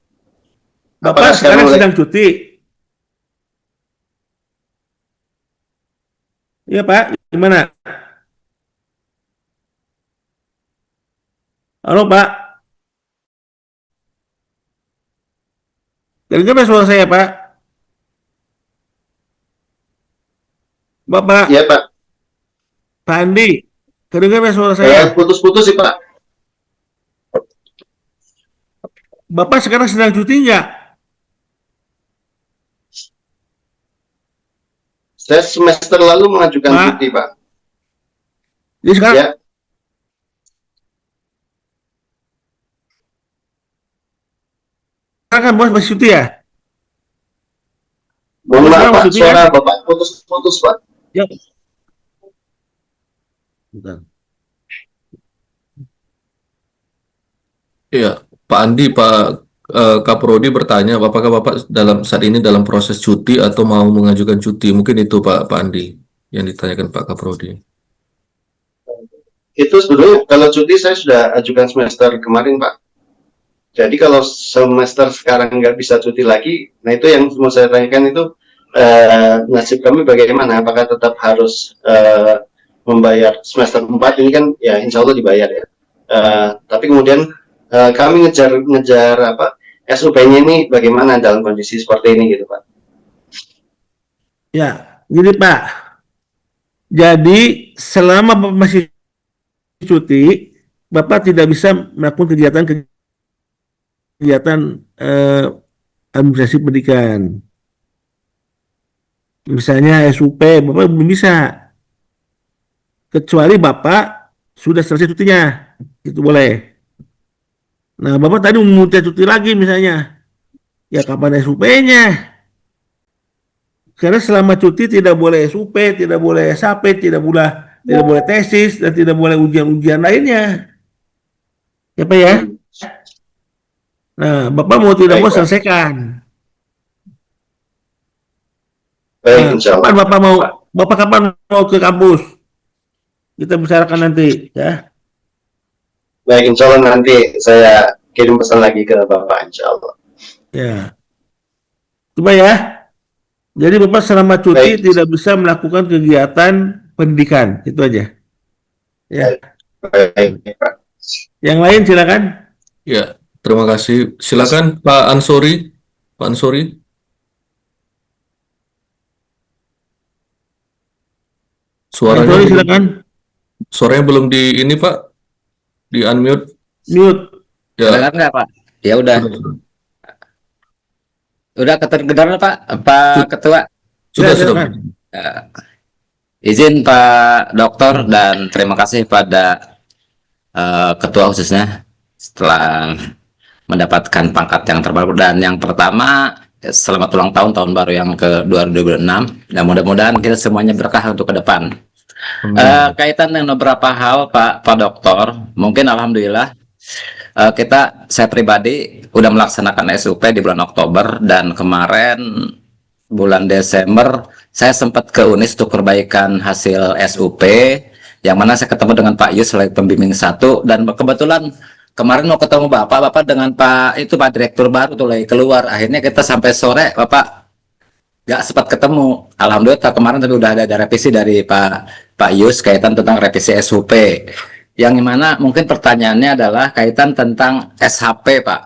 Bapak Apakah sekarang sekarang sedang cuti. Iya Pak, gimana? Halo Pak, dengar suara saya Pak? Bapak, ya Pak? Pak Andi, kedengar suara saya? Putus-putus sih Pak. Bapak sekarang sedang cuti nggak? Saya semester lalu mengajukan Pak, cuti Pak. jadi sekarang Ya, kan bos masih cuti ya? mohon Bos maaf sekarang Pak, masih cuti kan? suara Bapak putus-putus Pak. Ya. Bentar. Iya, Pak Andi, Pak Kaprodi bertanya, apakah Bapak saat ini dalam proses cuti atau mau mengajukan cuti? Mungkin itu Pak Andi yang ditanyakan Pak Kaprodi. Itu sebetulnya kalau cuti saya sudah ajukan semester kemarin Pak. Jadi kalau semester sekarang nggak bisa cuti lagi, nah itu yang mau saya tanyakan itu nasib kami bagaimana? Apakah tetap harus membayar semester 4 ini kan ya insya Allah dibayar ya. Tapi kemudian kami ngejar apa SUP-nya ini bagaimana dalam kondisi seperti ini gitu Pak. Ya, gini Pak. Jadi selama Bapak masih cuti, Bapak tidak bisa melakukan kegiatan administrasi pendidikan. Misalnya SUP, Bapak belum bisa. Kecuali Bapak sudah selesai cutinya. Itu boleh. Nah, Bapak tadi mau cuti lagi misalnya. Ya kapan SUP-nya? Karena selama cuti tidak boleh SUP, tidak boleh SAP, tidak boleh tesis, dan tidak boleh ujian-ujian lainnya. Ya Pak ya? Nah, Bapak mau tidak Baik mau Pak. selesaikan. Baik Nah, insya kapan Allah. Bapak kapan mau ke kampus? Kita bicarakan nanti, ya. Baik insya Allah nanti saya kirim pesan lagi ke Bapak insya Allah. Ya. Coba ya. Jadi Bapak selama cuti Baik. tidak bisa melakukan kegiatan pendidikan. Itu aja. Ya. Baik Pak. Yang lain silakan. Ya, terima kasih. Silakan Pak Ansori. Pak Ansori. Pak Suaranya Tori belum, silakan. suaranya belum di ini Pak, di unmute. Mute. Ya, Kedengar nggak Pak? Ya udah, sudah, kedengaran Pak, Pak sudah, Ketua. Ya, sudah. silakan. Eh, izin Pak Dokter dan terima kasih pada Ketua khususnya setelah mendapatkan pangkat yang terbaru dan yang pertama selamat ulang tahun tahun baru yang ke 2026 dan mudah-mudahan kita semuanya berkah untuk ke depan. Amin. Kaitan dengan beberapa hal Pak Dokter, mungkin alhamdulillah saya pribadi udah melaksanakan SUP di bulan Oktober dan kemarin bulan Desember saya sempat ke UNIS untuk perbaikan hasil SUP yang mana saya ketemu dengan Pak Yus selaku pembimbing satu dan kebetulan kemarin mau ketemu Bapak dengan Pak Direktur baru tuh lagi keluar, akhirnya kita sampai sore Bapak nggak sempat ketemu. Alhamdulillah kemarin tapi udah ada revisi dari Pak Yus kaitan tentang revisi SUP. Yang mana mungkin pertanyaannya adalah kaitan tentang SHP Pak.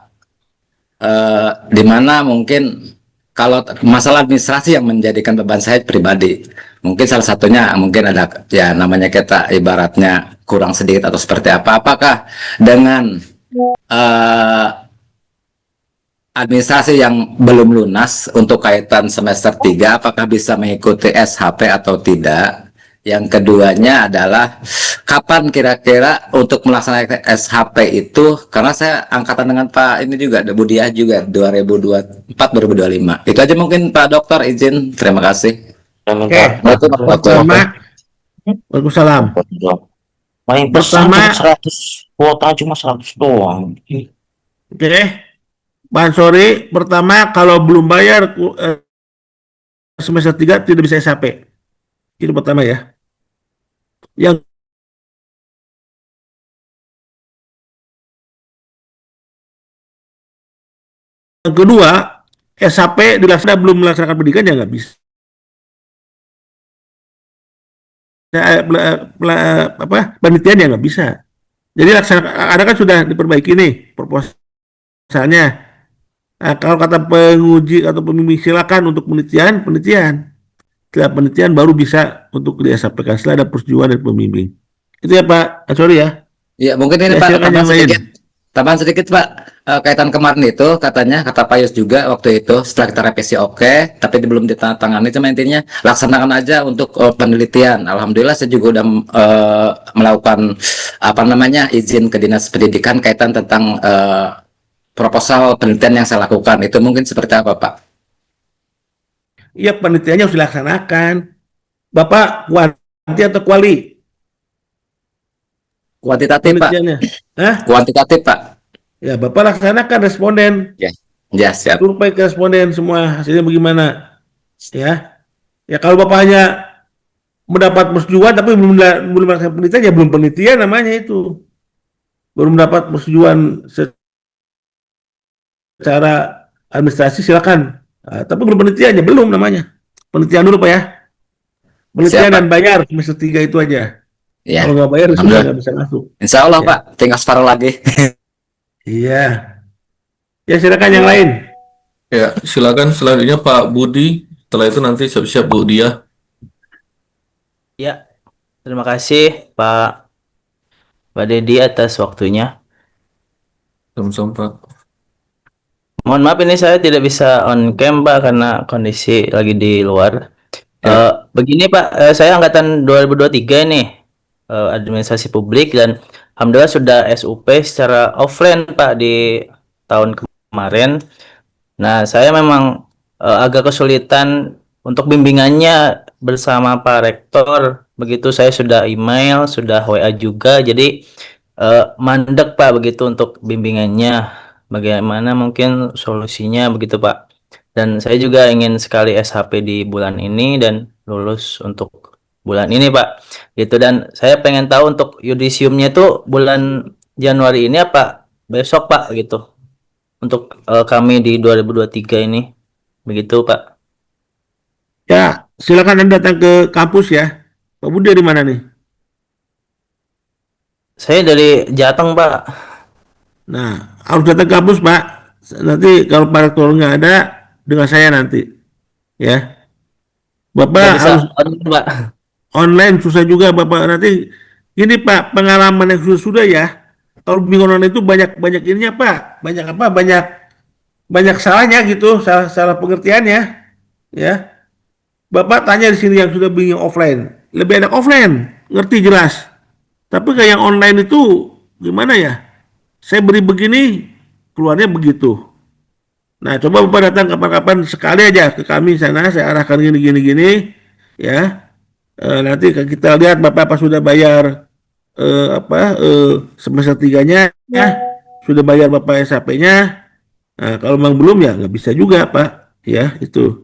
Di mana mungkin kalau masalah administrasi yang menjadikan beban saya pribadi, mungkin salah satunya mungkin ada ya namanya kita ibaratnya kurang sedikit atau seperti apa. Apakah dengan administrasi yang belum lunas untuk kaitan semester 3 apakah bisa mengikuti SHP atau tidak? Yang keduanya adalah kapan kira-kira untuk melaksanakan SHP itu, karena saya angkatan dengan Pak ini juga Budiah juga 2024 2025. Itu aja mungkin Pak Dokter, izin. Terima kasih. Oke. Pertama, Waalaikumsalam. Main Pertama, 100 kuota cuma 100 doang. oke. Pak Ansori, pertama kalau belum bayar semester 3 tidak bisa SHP. Itu pertama ya. Yang kedua, SHP dilaksanakan belum melaksanakan pendidikan ya nggak bisa. Penelitian ya nggak bisa. Jadi ada kan sudah diperbaiki nih proposalnya. Nah, kalau kata penguji atau pembimbing silakan untuk penelitian, penelitian. Setelah penelitian baru bisa untuk disampaikan setelah ada persetujuan dari pembimbing. Itu ya Pak, sorry ya. Ya, mungkin ini Ya Pak, silakan yang lain. tambahan sedikit Pak. Kaitan kemarin itu katanya kata Pak Yus juga waktu itu setelah kita revisi oke, tapi belum ditandatangani, cuma intinya laksanakan aja untuk penelitian. Alhamdulillah saya juga udah melakukan apa namanya izin ke Dinas Pendidikan kaitan tentang proposal penelitian yang saya lakukan. Itu mungkin seperti apa Pak? Iya, penelitiannya harus dilaksanakan. Bapak kuanti atau kuali Kuantitatif Pak. penelitiannya? Hah? Kuantitatif Pak. Ya, Bapak laksanakan responden. Ya, ya siap. Survei ke responden semua hasilnya bagaimana? Ya. Ya kalau Bapak hanya mendapat persetujuan tapi belum melaksanakan penelitian ya belum penelitian namanya itu. Belum mendapat persetujuan secara administrasi silakan. Nah, tapi belum penelitian ya belum namanya. Penelitian dulu Pak ya. Penelitian Siap, Pak. dan bayar semester 3 itu aja. Ya. Kalau nggak bayar susah Alhamdulillah. nggak bisa masuk. Insya Allah Ya. Pak, tinggal separuh lagi. Iya. Ya silakan yang lain. Ya, silakan selanjutnya Pak Budi. Setelah itu nanti siap-siap Bu Dia. Ya, terima kasih Pak Dedi atas waktunya. Sama-sama Pak. Mohon maaf ini saya tidak bisa on cam Pak karena kondisi lagi di luar. Ya. Begini Pak, saya angkatan 2023 nih, administrasi publik dan alhamdulillah sudah SUP secara offline Pak di tahun kemarin. Nah, saya memang agak kesulitan untuk bimbingannya bersama Pak Rektor. Begitu saya sudah email, sudah WA juga, jadi mandek Pak begitu untuk bimbingannya. Bagaimana mungkin solusinya begitu Pak? Dan saya juga ingin sekali SHP di bulan ini dan lulus untuk bulan ini Pak. Gitu dan saya pengen tahu untuk yudisiumnya itu bulan Januari ini apa besok Pak gitu untuk kami di 2023 ini. Begitu, Pak. Ya, silakan Anda datang ke kampus ya. Pak Budi dari mana nih? Saya dari Jateng, Pak. Nah, harus datang ke kampus, Pak. Nanti kalau Pak Rektor nggak ada, dengan saya nanti. Ya. Nggak Bapak bisa harus online, Pak. online, susah juga Bapak. Nanti, ini Pak, pengalaman yang sudah ya. Kalau bimbingan online itu banyak ininya, Pak. Banyak apa? Banyak salahnya gitu, salah pengertiannya. Ya. Bapak tanya di sini yang sudah bimbingan offline. Lebih enak offline, ngerti jelas. Tapi kayak yang online itu gimana ya? Saya beri begini, keluarnya begitu. Nah, coba Bapak datang kapan-kapan sekali aja ke kami sana, saya arahkan gini, ya. Nanti kita lihat Bapak apa sudah bayar semester 3-nya, ya. Sudah bayar Bapak SHP-nya. Nah, kalau memang belum ya nggak bisa juga Pak, ya itu.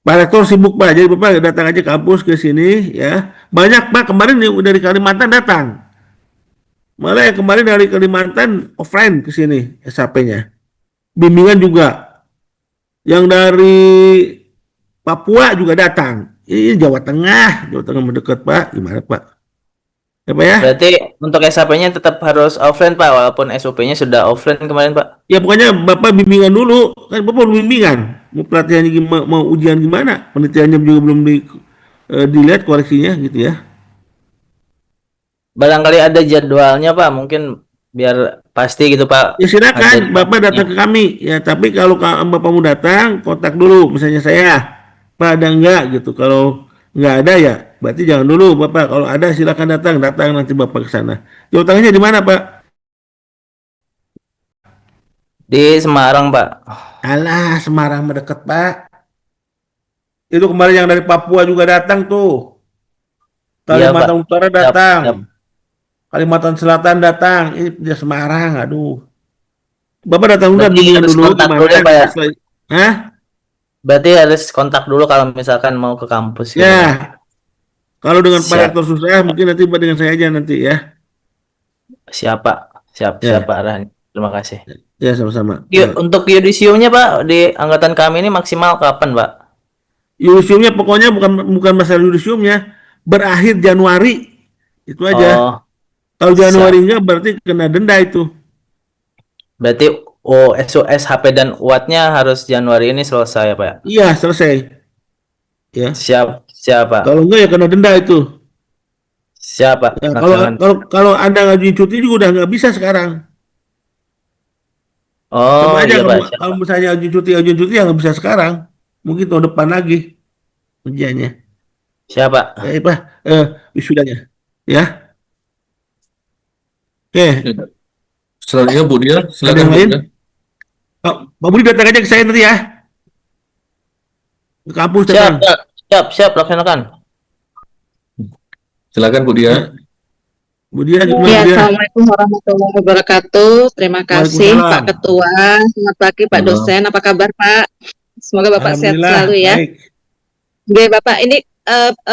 Pak Rektor sibuk Pak, jadi Bapak datang aja kampus ke sini, ya. Banyak Pak kemarin yang dari Kalimantan datang. Malah yang kemarin dari Kalimantan offline ke sini SHP-nya. Bimbingan juga. Yang dari Papua juga datang. Ini Jawa Tengah mendekat Pak. Gimana Pak? Ya Pak ya? Berarti untuk SHP-nya tetap harus offline, Pak, walaupun SOP-nya sudah offline kemarin, Pak. Ya pokoknya Bapak bimbingan dulu. Kan Bapak belum bimbingan. Mau pelatihannya gimana, mau ujian gimana? Penelitiannya juga belum dilihat koreksinya gitu ya. Barangkali ada jadwalnya, Pak. Mungkin biar pasti gitu, Pak. Ya Ada silakan Bapak datang ke kami. Ya tapi kalau Bapak mau datang, kontak dulu. Misalnya saya, Pak ada enggak gitu. Kalau enggak ada ya, berarti jangan dulu Bapak. Kalau ada silakan datang nanti Bapak ke sana. Jawa Tengahnya di mana Pak? di Semarang, Pak. Alah, Semarang mendekat Pak. Itu kemarin yang dari Papua juga datang tuh. Iya, Pak. Kalimantan Utara Siap, datang. siap. Kalimantan Selatan datang. Ini di Semarang, aduh. Bapak datang dulu Berarti bimbingan harus dulu kontak gimana? dulu ya, Pak ya? Hah? Berarti harus kontak dulu kalau misalkan mau ke kampus gitu, Pak. Ya, kalau dengan Pak Siap, Rektor susah, mungkin nanti dengan saya aja nanti ya. siap, Pak. Siap, Ya, Pak Rahani. Terima kasih. Ya, sama-sama. Untuk yudisiumnya Pak di angkatan kami ini maksimal kapan Pak? Yudisiumnya pokoknya bukan masalah yudisiumnya, berakhir Januari itu aja. Oh, Kalau Januari siap. enggak berarti kena denda itu. Berarti SHP dan UAT-nya harus Januari ini selesai ya Pak ya? Iya, selesai. Ya. Siap, siap Pak. Kalau enggak ya kena denda itu. Siap Pak. Ya, Laksanakan. kalau Anda ngajuin cuti juga udah nggak bisa sekarang. Oh Sama aja iya Pak, kamu siap kalau Pak. misalnya ngajuin cuti ya nggak bisa sekarang. Mungkin tahun depan lagi ujiannya. Siap Pak. Pak, wisudanya. Ya. Oke, Ya. Selanjutnya Bu Dia, ada silakan yang Bu lain? Dia. Pak Budi datang aja ke saya nanti ya. Ke kampus Siap, datang. Pak. Siap, laksanakan. Silakan Bu Dia. Ya. Bu Dia gimana Ya, Bu Dia? Assalamualaikum warahmatullahi wabarakatuh. Terima kasih Pak Waalaikumsalam. Ketua. Selamat pagi Pak Halo. Dosen. Apa kabar Pak? Semoga Bapak sehat Alhamdulillah selalu ya. baik. Oke Bapak, ini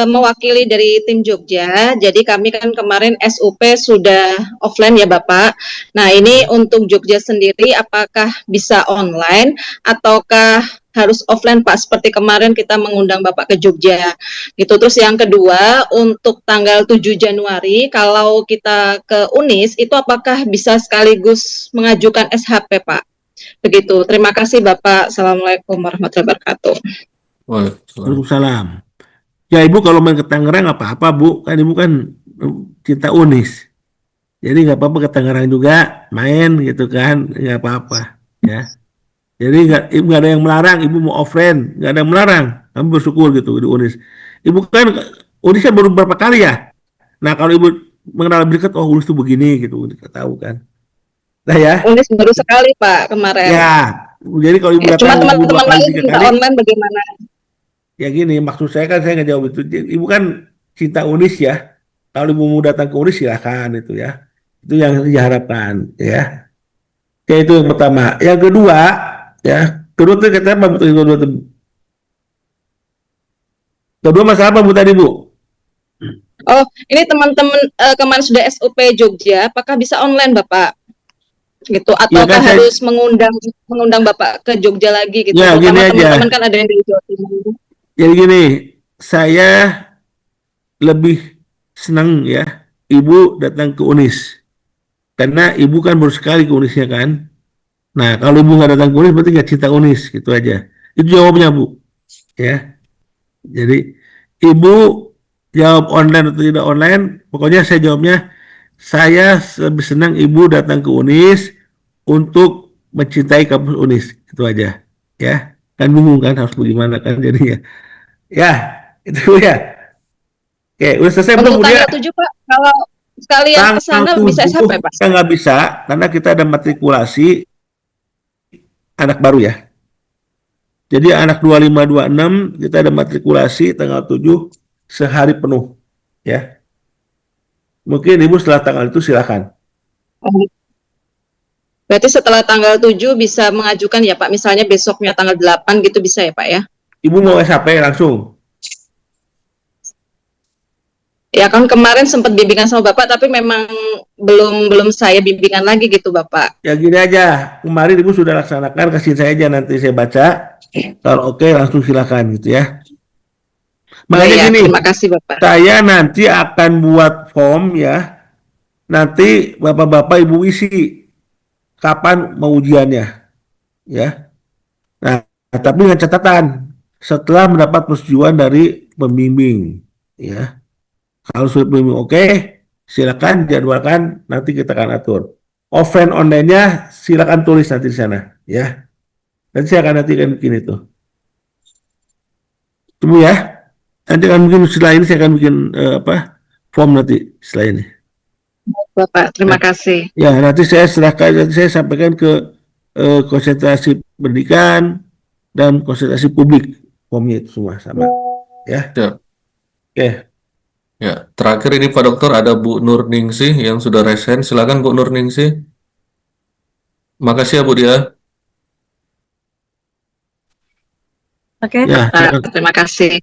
mewakili dari tim Jogja. Jadi kami kan kemarin SUP sudah offline ya Bapak. Nah ini untuk Jogja sendiri apakah bisa online ataukah harus offline Pak? Seperti kemarin kita mengundang Bapak ke Jogja. Gitu. Terus yang kedua untuk tanggal 7 Januari kalau kita ke UNIS itu apakah bisa sekaligus mengajukan SHP Pak? Begitu. Terima kasih Bapak. Assalamualaikum warahmatullahi wabarakatuh. Waalaikumsalam. Waalaikumsalam. Ya Ibu kalau main ke Tangerang apa-apa Bu, kan Ibu kan cinta UNIS. Jadi nggak apa-apa ke Tangerang juga main gitu kan, nggak apa-apa ya. Jadi nggak ada yang melarang, Ibu mau offline, nggak ada yang melarang. Kami bersyukur gitu di UNIS. Ibu kan UNIS kan baru beberapa kali ya. Nah kalau Ibu mengenal lebih dekat, oh UNIS itu begini gitu, kita tahu kan. Nah ya, UNIS baru sekali Pak kemarin. ya. Jadi kalau Ibu Ya, cuma datang Ibu 2 teman-teman kali lain 3 minta kali, online bagaimana? ya gini, maksud saya kan saya nggak jawab itu. Ibu kan cinta UNIS ya. Kalau Ibu mau datang ke UNIS silahkan itu ya. Itu yang diharapkan ya. Ya itu yang pertama. Yang kedua, ya. Kedua tuh kita apa betul kedua tuh? Kedua masalah apa Bu tadi Bu? Oh, ini teman-teman kemarin sudah SUP Jogja, apakah bisa online Bapak? Gitu Ya ataukah kan saya, harus mengundang Bapak ke Jogja lagi gitu? ya gini Terutama aja. teman-teman kan ada yang di Jawa Timur. Jadi gini, saya lebih senang ya Ibu datang ke UNIS. Karena Ibu kan baru sekali ke UNISnya kan. Nah, kalau Ibu nggak datang ke UNIS berarti nggak cinta UNIS gitu aja. Itu jawabnya Bu. Ya. Jadi Ibu jawab online atau tidak online, pokoknya saya jawabnya saya lebih senang Ibu datang ke UNIS untuk mencintai kampus UNIS. Itu aja. Ya. Kan bingung kan harus bagaimana kan jadinya. Ya, itu ya. Oke, udah selesai belum Untuk Bu Dia? tanggal 7 Pak, kalau sekalian ke sana Tanggal bisa 7 SHP Pak? kita nggak bisa karena kita ada matrikulasi anak baru ya. Jadi anak 2526 kita ada matrikulasi tanggal 7 sehari penuh ya. Mungkin Ibu setelah tanggal itu silakan. Berarti setelah tanggal 7 bisa mengajukan ya Pak, misalnya besoknya tanggal 8 gitu bisa ya Pak ya? Ibu mau SHP langsung. Ya kan kemarin sempat bimbingan sama Bapak tapi memang belum saya bimbingan lagi gitu Bapak. Ya gini aja, kemarin Ibu sudah laksanakan, kasih saya aja nanti saya baca. Kalau oke langsung silakan gitu ya. Makanya Ya, gini, terima kasih Bapak. saya nanti akan buat form ya. Nanti Bapak-bapak Ibu isi kapan mau ujiannya ya. Nah, tapi dengan catatan setelah mendapat persetujuan dari pembimbing ya. Kalau sudah pembimbing oke, silakan jadwalkan nanti kita akan atur. Offline online-nya silakan tulis nanti di sana ya. Nanti saya akan nanti akan bikin itu. Tunggu ya. Nanti akan bikin setelah ini saya akan bikin form nanti setelah ini. Bapak, terima kasih. Ya, nanti saya serahkan, nanti saya sampaikan ke konsentrasi pendidikan dan konsentrasi publik formnya itu semua sama ya. Ya. Oke. Ya, terakhir ini Pak Dokter ada Bu Nurningsih yang sudah resen. Silakan Bu Nurningsih. Makasih ya Bu Dia. Oke, Ya, Pak, terima kasih.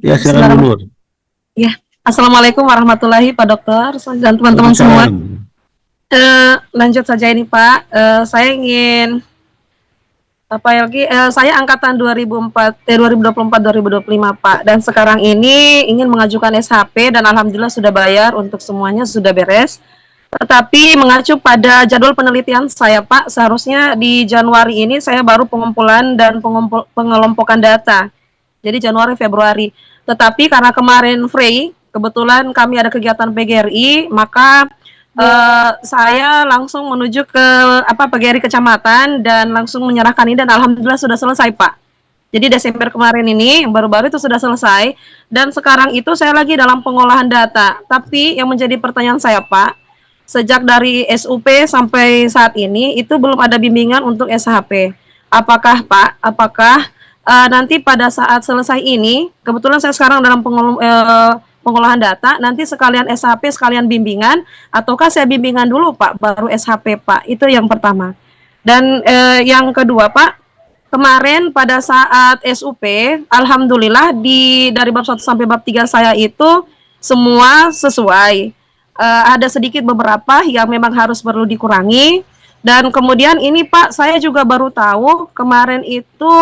Ya, silakan Bu Nur. Ya, Assalamualaikum warahmatullahi Pak Dokter dan teman-teman semua. Lanjut saja ini Pak. Saya ingin apa ya lagi? Saya angkatan 2024-2025 Pak. Dan sekarang ini ingin mengajukan SHP dan alhamdulillah sudah bayar untuk semuanya sudah beres. Tetapi mengacu pada jadwal penelitian saya Pak, seharusnya di Januari ini saya baru pengumpulan dan pengelompokan data. Jadi Januari Februari. Tetapi karena kemarin free, kebetulan kami ada kegiatan PGRI, maka saya langsung menuju ke PGRI kecamatan dan langsung menyerahkan ini dan alhamdulillah sudah selesai Pak. Jadi Desember kemarin ini baru-baru itu sudah selesai dan sekarang itu saya lagi dalam pengolahan data. Tapi yang menjadi pertanyaan saya Pak, sejak dari SUP sampai saat ini itu belum ada bimbingan untuk SHP. Apakah Pak, nanti pada saat selesai ini, kebetulan saya sekarang dalam pengolahan data, nanti sekalian SHP, sekalian bimbingan, ataukah saya bimbingan dulu Pak, baru SHP Pak, itu yang pertama. Dan yang kedua Pak, kemarin pada saat SUP, alhamdulillah dari bab 1 sampai bab 3 saya itu semua sesuai. Ada sedikit beberapa yang memang harus perlu dikurangi. Dan kemudian ini Pak, saya juga baru tahu kemarin itu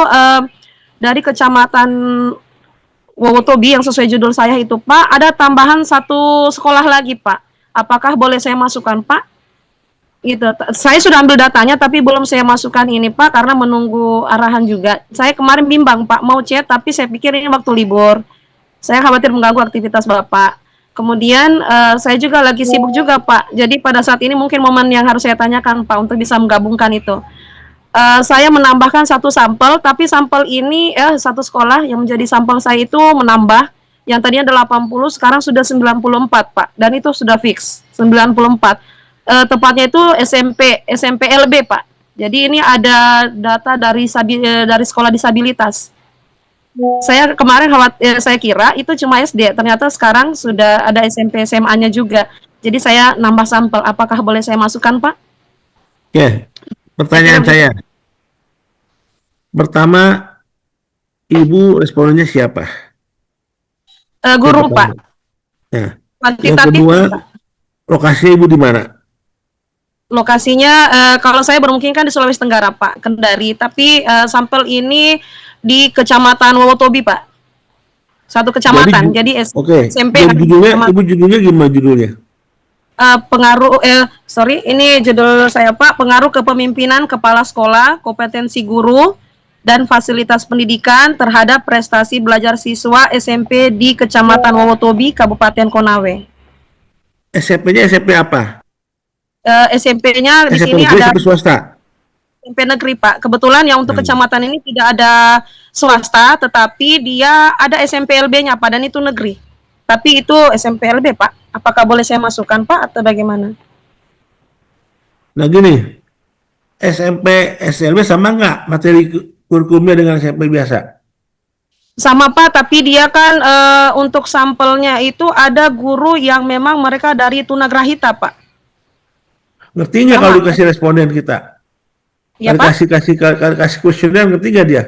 dari kecamatan Wowotobi yang sesuai judul saya itu Pak, ada tambahan 1 sekolah lagi Pak. Apakah boleh saya masukkan Pak? Gitu. Saya sudah ambil datanya tapi belum saya masukkan ini Pak karena menunggu arahan juga. Saya kemarin bimbang Pak mau chat tapi saya pikir ini waktu libur. Saya khawatir mengganggu aktivitas Bapak. Kemudian saya juga lagi sibuk juga Pak. Jadi pada saat ini mungkin momen yang harus saya tanyakan Pak untuk bisa menggabungkan itu. Saya menambahkan 1 sampel, tapi sampel ini 1 sekolah yang menjadi sampel saya itu menambah. Yang tadinya 80, sekarang sudah 94 Pak. Dan itu sudah fix, 94. Tepatnya itu SMP LB Pak. Jadi ini ada data dari sekolah disabilitas. Saya kemarin saya kira itu cuma SD, ternyata sekarang sudah ada SMP SMA-nya juga. Jadi saya nambah sampel. Apakah boleh saya masukkan Pak? Oke, pertanyaan saya. Pertama, Ibu respondennya siapa? Guru Pak. Nah, yang Kuantitatif, kedua, Pak. lokasinya Ibu di mana? Lokasinya kalau saya bermungkin kan di Sulawesi Tenggara Pak, Kendari. Tapi sampel ini di Kecamatan Wowotobi Pak. 1 kecamatan. Jadi SMP. Jadi Ibu judulnya gimana judulnya? Ini judul saya Pak, pengaruh kepemimpinan kepala sekolah, kompetensi guru, dan fasilitas pendidikan terhadap prestasi belajar siswa SMP di Kecamatan Wowotobi, Kabupaten Konawe. SMP-nya SMP apa? SMP-nya di SMP sini negeri, ada SMP swasta? SMP negeri Pak. Kebetulan yang untuk kecamatan ini tidak ada swasta, tetapi dia ada SMP LB-nya Pak, dan itu negeri. Tapi itu SMP LB Pak. Apakah boleh saya masukkan Pak atau bagaimana? Nah gini, SMP SLB sama nggak materi kurikulumnya dengan SMP biasa? Sama Pak, tapi dia kan untuk sampelnya itu ada guru yang memang mereka dari tunagrahita Pak. Ngerti nggak kalau dikasih responden kita? Ya Pak? Kasih kuesioner, ngerti nggak dia?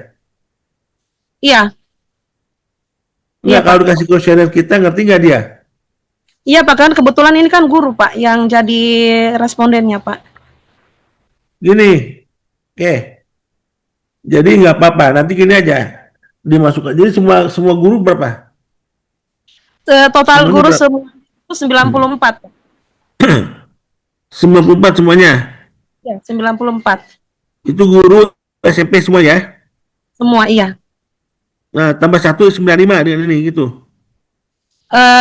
Iya. Nggak, kalau dikasih kuesioner kita, ngerti nggak dia? Iya Pak, kan kebetulan ini kan guru Pak yang jadi respondennya Pak. Gini, oke. Jadi nggak apa-apa, nanti gini aja. Dimasukkan. Jadi semua guru berapa? Total guru semua 94. 94 semuanya? Ya, 94. Itu guru SMP semua ya? Semua, iya. Nah, tambah 1, 95 dengan ini gitu.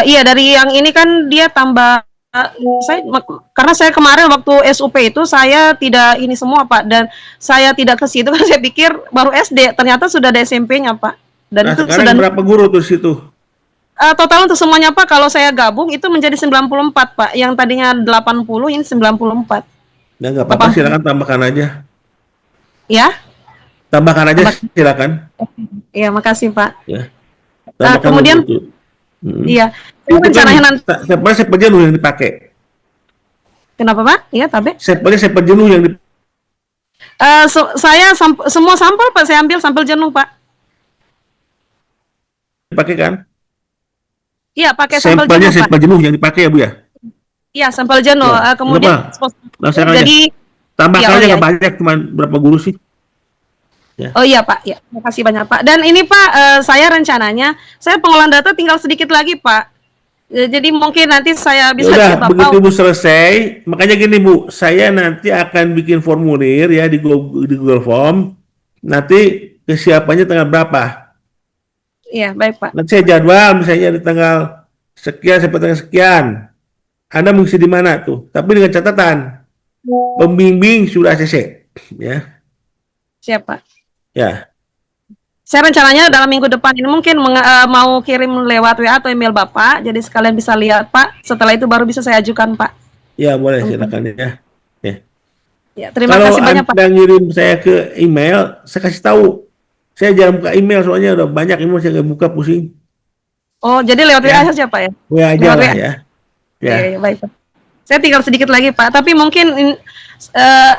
Iya, dari yang ini kan dia tambah karena saya kemarin waktu SUP itu saya tidak ini semua Pak, dan saya tidak ke situ kan saya pikir baru SD, ternyata sudah ada SMP-nya Pak. Dan itu sekarang berapa guru tuh situ? Total untuk semuanya Pak, kalau saya gabung itu menjadi 94 Pak. Yang tadinya 80 ini 94. Ya nggak apa-apa, silakan tambahkan aja. Ya? Tambahkan aja, silakan. Iya, makasih Pak. Ya. Kemudian iya. Itu rencananya nanti. Saya jenuh yang dipakai. Kenapa Pak? Iya, tabe. Saya jenuh yang dipakai. Saya semua sampel Pak, saya ambil sampel jenuh Pak. Dipakai kan? Iya, pakai sampel jenuh Pak. Sampel jenuh yang dipakai ya Bu ya? Iya, sampel jano. Ya, Kemudian kenapa? Laksanakan aja. jadi Tambahkan ya, oh aja ya. nggak banyak, cuma berapa guru sih? Ya. Oh iya Pak, ya. Terima kasih banyak Pak. Dan ini Pak, saya rencananya saya pengolahan data tinggal sedikit lagi Pak. Jadi mungkin nanti saya Ya bisa udah, cek begitu Bapak. Bu selesai, makanya gini Bu, saya nanti akan bikin formulir ya di Google Form. Nanti kesiapannya tanggal berapa? Iya, baik Pak. Nanti saya jadwal misalnya di tanggal sekian sampai tanggal sekian. Anda mengisi di mana tuh? Tapi dengan catatan pembimbing sudah ACC, ya. Siap Pak. Ya. Saya rencananya dalam minggu depan ini mungkin mau kirim lewat WA atau email Bapak, jadi sekalian bisa lihat Pak. Setelah itu baru bisa saya ajukan Pak. Ya boleh, silakan ya. Ya. Ya, terima Kalau kasih banyak Pak. Anda ngirim saya ke email, saya kasih tahu. Saya jarang buka email soalnya udah banyak email saya nggak buka, pusing. Oh, jadi lewat Ya. WA saja Pak ya? WA aja Lewat lah WA. ya. Iya, Ya. iya, baik Pak. Saya tinggal sedikit lagi Pak, tapi mungkin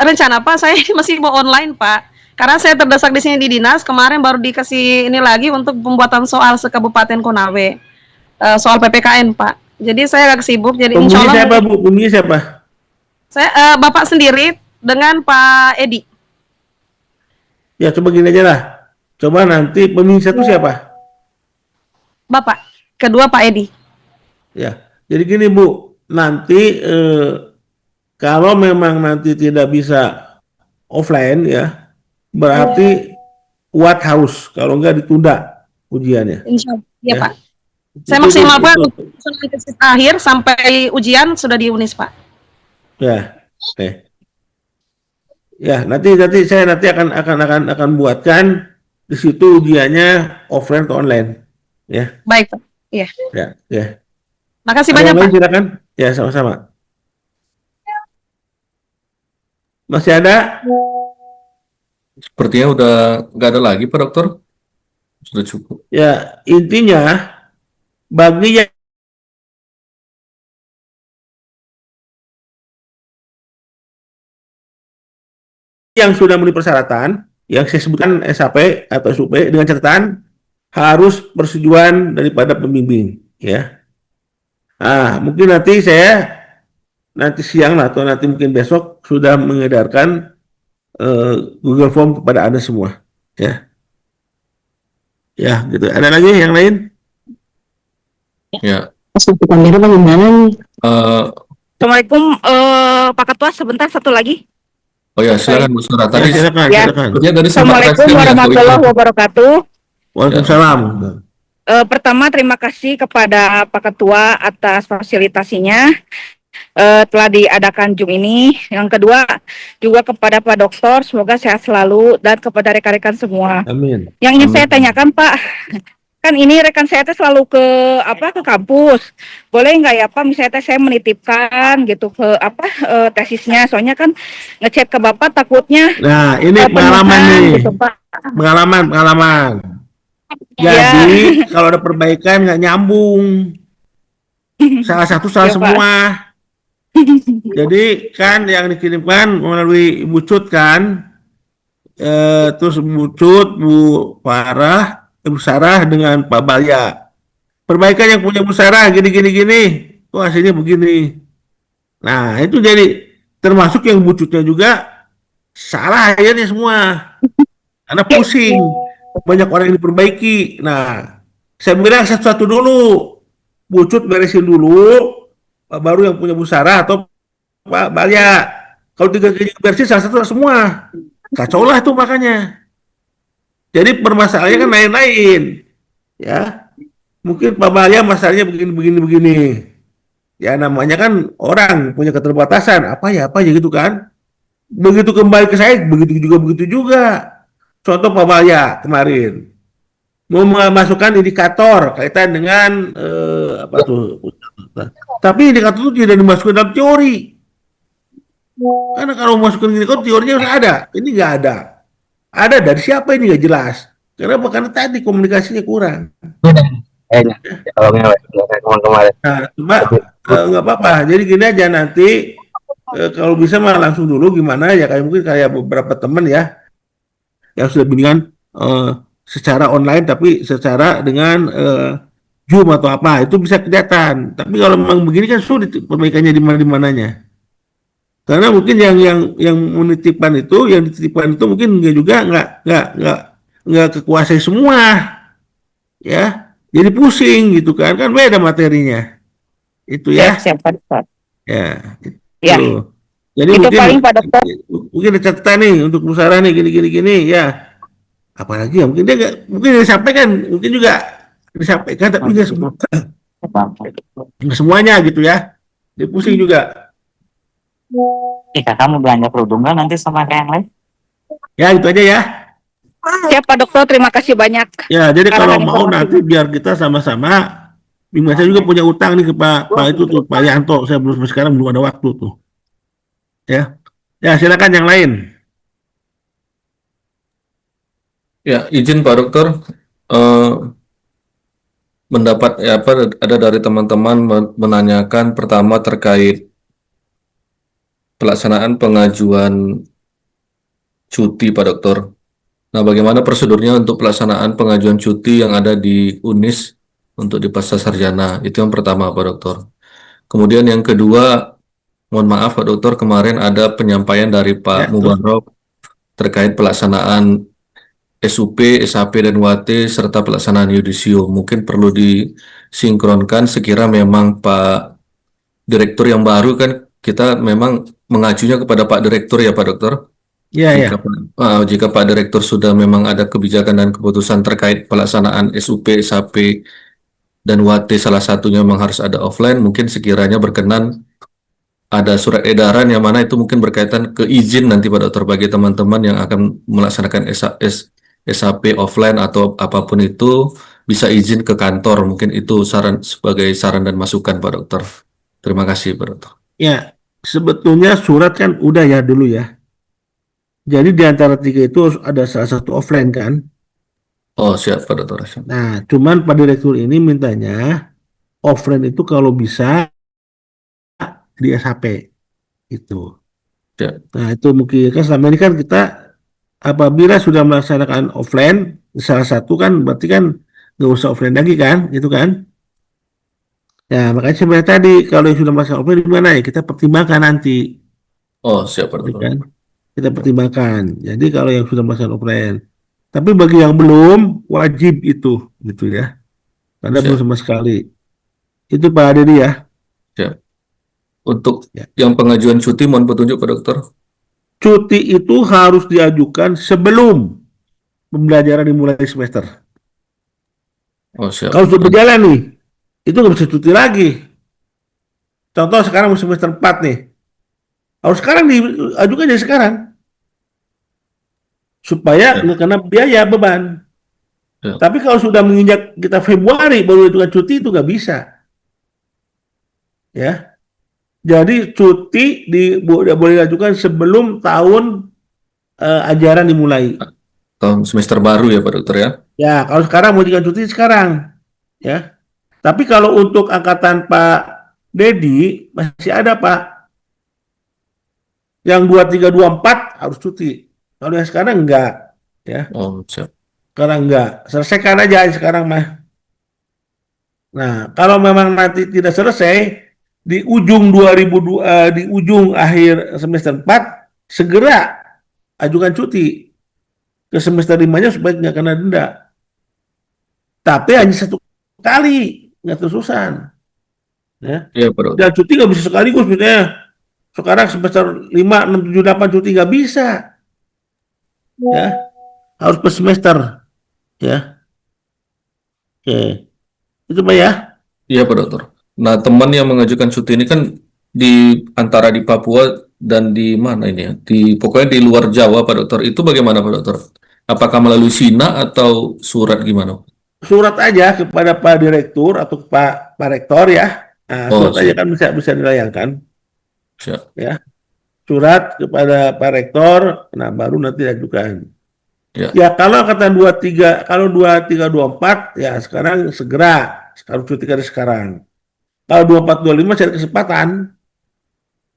rencana Pak saya masih mau online Pak. Karena saya terdesak di sini di dinas, kemarin baru dikasih ini lagi untuk pembuatan soal se-Kabupaten Konawe. Soal PPKN Pak. Jadi saya agak sibuk, jadi insya Pemilih Allah siapa Bu? Pemilih siapa? saya Bapak sendiri dengan Pak Edi. Ya coba gini aja lah. Coba nanti pemilih satu siapa? Bapak. Kedua Pak Edi. Ya. Jadi gini Bu, nanti kalau memang nanti tidak bisa offline ya, berarti kuat harus. Kalau enggak ditunda ujiannya. Insya Allah. Iya Ya. Pak. Saya Itu- maksimalkan itu- untuk sampai akhir sampai ujian sudah di Unis Pak. Ya, oke. Ya, nanti saya akan buatkan di situ ujiannya offline atau online. Ya, Baik Pak. Iya. ya. Makasih Ada banyak yang Pak. lain silakan. Ya, sama-sama. Masih ada? Sepertinya udah nggak ada lagi, Pak Dokter. Sudah cukup. Ya, intinya bagi yang sudah memenuhi persyaratan, yang saya sebutkan SAP atau SUP dengan catatan harus persetujuan daripada pembimbing, ya. Nah, mungkin nanti siang lah, atau nanti mungkin besok sudah mengedarkan Google Form kepada Anda semua, ya. Ya, gitu. Ada lagi yang lain? Ya. Kamera bagaimana nih? Assalamualaikum Pak Ketua, sebentar satu lagi. Oh ya, silakan Bu Sarah. Tadi silakan. sepertinya tadi sempat Assalamualaikum reaksi ya, Bu warahmatullahi Ibu. wabarakatuh. Waalaikumsalam. Pertama terima kasih kepada Pak Ketua atas fasilitasinya telah diadakan Zoom ini. Yang kedua juga kepada Pak Dokter, semoga sehat selalu dan kepada rekan-rekan semua. Amin. Yang ingin saya tanyakan Pak, kan ini rekan saya teh selalu ke kampus. Boleh nggak ya Pak, misalnya teh saya menitipkan gitu ke tesisnya, soalnya kan ngechat ke Bapak takutnya. Nah, ini pengalaman nih. Gitu, Pak. Pengalaman. Jadi kalau ada perbaikan nggak nyambung. Salah satu salah Ya, Pak. semua. Jadi kan yang dikirimkan melalui Ibu Cut kan, terus Bu Cut, Bu Farah, Ibu Sarah dengan Pak Balya. Perbaikan yang punya Bu Sarah gini. Kok hasilnya begini. Nah, itu jadi termasuk yang Bu Cutnya juga salah akhirnya semua. Karena pusing. Banyak orang yang diperbaiki. Nah, saya bilang satu-satu dulu. Bu Cut beresin dulu, baru yang punya Bu Sarah atau Pak Balya. Kalau tiga beresin salah satu semua. Kacau lah tuh makanya. Jadi permasalahannya kan lain-lain. Ya. Mungkin Pak Balya masalahnya begini. Ya namanya kan orang punya keterbatasan. Apa ya gitu kan. Begitu kembali ke saya, begitu juga. Contoh Pak Balya kemarin. Mau memasukkan indikator kaitan dengan tapi indikator itu tidak dimasukkan dalam teori. Karena kalau memasukkan indikator teorinya harus ada. Ini nggak ada. Ada dari siapa ini nggak jelas. Kenapa? Karena tadi komunikasinya kurang. Nah, cuma nggak apa-apa. Jadi gini aja nanti kalau bisa mah langsung dulu gimana ya, kayak beberapa teman ya yang sudah bimbingan secara online tapi secara dengan Zoom atau apa, itu bisa kelihatan. Tapi kalau memang begini kan sulit perbaikannya di mananya. Karena mungkin yang menitipkan itu, yang dititipkan itu mungkin dia juga nggak kekuasai semua, ya. Jadi pusing gitu kan beda materinya. Itu Siap, ya. siap, Pak Dokter. Ya, Ya, itu. Jadi itu mungkin paling Pak Dokter. mungkin ada catatan nih untuk musyawarah nih gini ya. Apalagi ya mungkin dia mungkin disampaikan, mungkin juga disampaikan tapi nggak semuanya gitu ya. Dia pusing juga. Kakak mau belanja kerudung nggak nanti sama kayak yang lain? Ya itu aja ya. Siap Pak Dokter, terima kasih banyak. Ya, jadi kalau Arahan mau informasinya. nanti biar kita sama-sama. Saya juga punya utang nih ke Pak itu tuh Pak Yanto. Saya belum sampai sekarang belum ada waktu tuh. Ya, ya silakan yang lain. Ya, izin Pak Dokter, eh, mendapat ya apa ada dari teman-teman menanyakan pertama terkait pelaksanaan pengajuan cuti Pak Dokter. Nah, bagaimana prosedurnya untuk pelaksanaan pengajuan cuti yang ada di UNIS untuk di pasca sarjana? Itu yang pertama Pak Dokter. Kemudian yang kedua, mohon maaf Pak Dokter, kemarin ada penyampaian dari Pak Mubarok terkait pelaksanaan SUP, SAP, dan WAT serta pelaksanaan yudisio. Mungkin perlu disinkronkan sekira memang Pak Direktur yang baru kan kita memang mengacunya kepada Pak Direktur ya Pak Dokter. Iya. Jika Pak Direktur sudah memang ada kebijakan dan keputusan terkait pelaksanaan SUP, SAP, dan WAT salah satunya memang harus ada offline, mungkin sekiranya berkenan ada surat edaran yang mana itu mungkin berkaitan ke izin nanti Pak Dokter bagi teman-teman yang akan melaksanakan SAP offline atau apapun itu bisa izin ke kantor. Mungkin itu sebagai saran dan masukan Pak Dokter. Terima kasih Pak Dokter. Ya, sebetulnya surat kan udah ya dulu ya. Jadi di antara tiga itu harus ada salah satu offline kan. Oh siap Pak Dokter. Nah, cuman Pak Direktur ini mintanya offline itu kalau bisa di SHP itu. Ya. Nah, itu mungkin kan selama ini kan kita apabila sudah melaksanakan offline salah satu kan berarti kan nggak usah offline lagi kan, gitu kan? Ya, makanya sebenarnya tadi kalau yang sudah melaksanakan offline di mana ya kita pertimbangkan nanti. Oh siap Pak Gitu Dokter. kan? Kita pertimbangkan. Jadi kalau yang sudah melaksanakan offline, tapi bagi yang belum wajib itu, gitu ya. Karena belum sama sekali. Itu Pak Dedi ya. Siap. Untuk yang pengajuan cuti mohon petunjuk Pak Dokter. Cuti itu harus diajukan sebelum pembelajaran dimulai semester. Oh siap. Kalau sudah berjalan nih, itu nggak bisa cuti lagi. Contoh sekarang semester 4 nih. Harus sekarang diajukan dari sekarang. Supaya nggak kena biaya beban. Tapi kalau sudah menginjak kita Februari baru diajukan cuti itu nggak bisa. Ya. Jadi cuti boleh diajukan sebelum tahun ajaran dimulai. Tahun semester baru ya Pak Dokter ya. Ya, kalau sekarang mau mengajukan cuti sekarang. Ya. Tapi kalau untuk angkatan Pak Dedi masih ada Pak. Yang 2324 harus cuti. Kalau yang sekarang enggak, ya. Oh, siap. Sekarang enggak. Selesaikan aja sekarang mah. Nah, kalau memang nanti tidak selesai di ujung 2002 di ujung akhir semester 4 segera ajukan cuti ke semester 5-nya supaya nggak kena denda. Tapi hanya satu kali, nggak terusan. Ya. Iya, Pak Dokter. Dan cuti nggak bisa sekaligus, misalnya sekarang semester 5, 6, 7, 8 cuti nggak bisa. Ya, harus per semester. Ya. Oke. Itu Pak ya. Iya, Pak Dokter. Nah, teman yang mengajukan cuti ini kan di antara di Papua dan di mana ini ya? Pokoknya di luar Jawa, Pak Dokter. Itu bagaimana, Pak Dokter? Apakah melalui SINA atau surat gimana? Surat aja kepada Pak Direktur atau Pak Rektor ya. Nah, surat aja kan bisa dilayangkan. Siap. Ya. Surat kepada Pak Rektor, nah baru nanti diajukan. Ya kalau kata 23, kalau 2324 ya sekarang segera, harus cuti dari sekarang. Kalau 2425 cari kesempatan,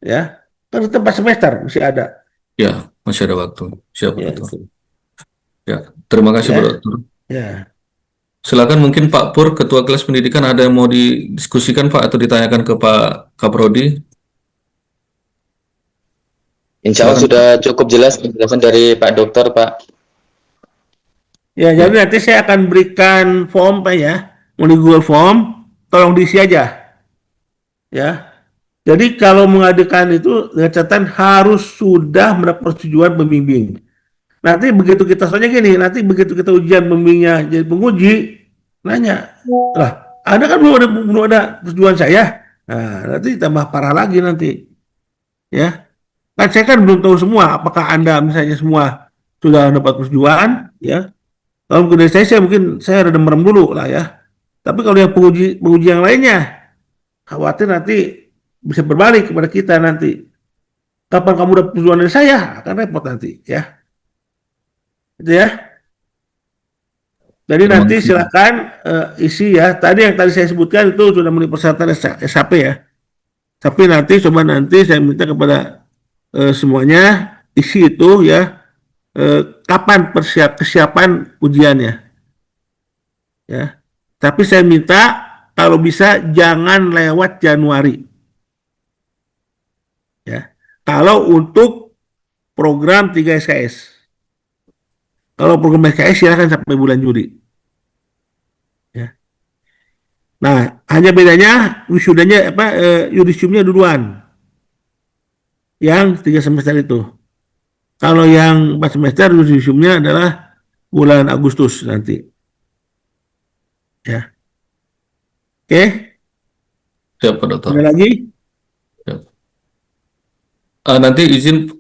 ya kan tempat semester masih ada. Ya, masih ada waktu. Siap, Pak Ya, Dokter. Ya, terima kasih, Pak Dokter. Ya. Silakan mungkin Pak Pur, Ketua Kelas Pendidikan, ada yang mau didiskusikan Pak atau ditanyakan ke Pak Kaprodi? Insya Allah Silakan. sudah cukup jelas penjelasan dari Pak Dokter, Pak. Ya, jadi nanti saya akan berikan form Pak ya, mau di Google Form, tolong diisi aja. Ya. Jadi kalau mengadukan itu dengan catatan harus sudah mendapat persetujuan pembimbing. Nanti begitu kita soalnya gini, nanti begitu kita ujian pembimbingnya jadi penguji, nanya, lah ada kan belum ada persetujuan saya. Nah, nanti tambah parah lagi nanti. Ya. Kan saya kan belum tahu semua apakah Anda misalnya semua sudah dapat persetujuan, ya. Kalau dari saya mungkin saya ada merem dulu lah ya. Tapi kalau yang penguji yang lainnya, khawatir nanti bisa berbalik kepada kita nanti. Kapan kamu dapat persetujuan dari saya? Akan repot nanti ya. Itu ya. Jadi nanti silakan isi ya. Tadi yang tadi saya sebutkan itu sudah memenuhi persyaratan SHP ya. Tapi nanti coba nanti saya minta kepada semuanya isi itu ya. Kapan kesiapan ujiannya ya. Tapi saya minta kalau bisa jangan lewat Januari ya. Kalau untuk program 3 SKS, kalau program SKS silakan sampai bulan Juli ya. Nah, hanya bedanya wisudanya yudisiumnya duluan yang 3 semester itu. Kalau yang 4 semester yudisiumnya adalah bulan Agustus nanti. Ya. Oke. Siap, Pak Dokter. Ada lagi? Siap. Nanti izin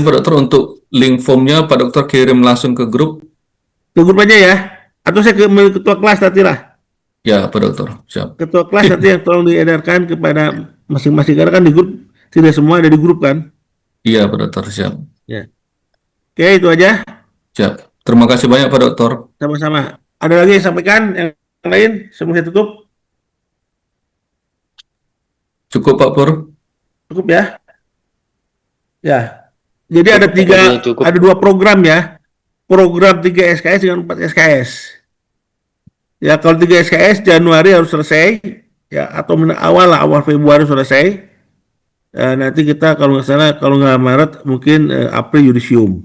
Pak Dokter untuk link formnya Pak Dokter kirim langsung ke grup. Ke grup aja ya. Atau saya ke ketua kelas nanti lah. Ya, Pak Dokter. Siap. Ketua kelas nanti yang tolong diedarkan kepada masing-masing, karena kan di grup tidak semua ada di grup kan. Iya, Pak Dokter. Siap. Ya. Oke, itu aja. Siap. Terima kasih banyak Pak Dokter. Sama-sama. Ada lagi yang sampaikan yang lain? Sebelum saya tutup. Cukup Pak Pur. Cukup ya. Ya. Jadi ada 2 program ya. Program 3 SKS dengan 4 SKS. Ya, kalau 3 SKS Januari harus selesai ya, atau awal Februari selesai. Nanti kita kalau nggak salah, kalau nggak Maret mungkin April yudisium.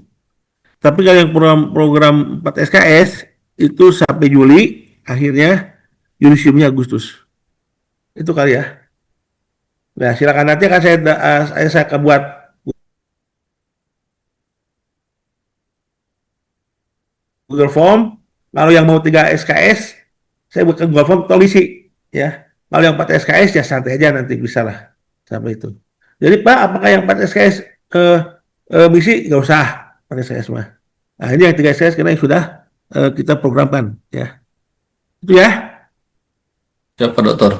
Tapi kalau yang program 4 SKS itu sampai Juli, akhirnya yudisiumnya Agustus. Itu kali ya. Nah, silakan nanti akan saya akan buat Google Form. Kalau yang mau 3 SKS, saya buatkan Google Form, tolong isi ya. Kalau yang 4 SKS ya santai aja, nanti bisa lah sampai itu. Jadi Pak, apakah yang 4 SKS misi? Nggak usah 4 SKS mah. Nah, ini yang 3 SKS karena yang sudah kita programkan ya. Itu ya. Siap Pak Dokter.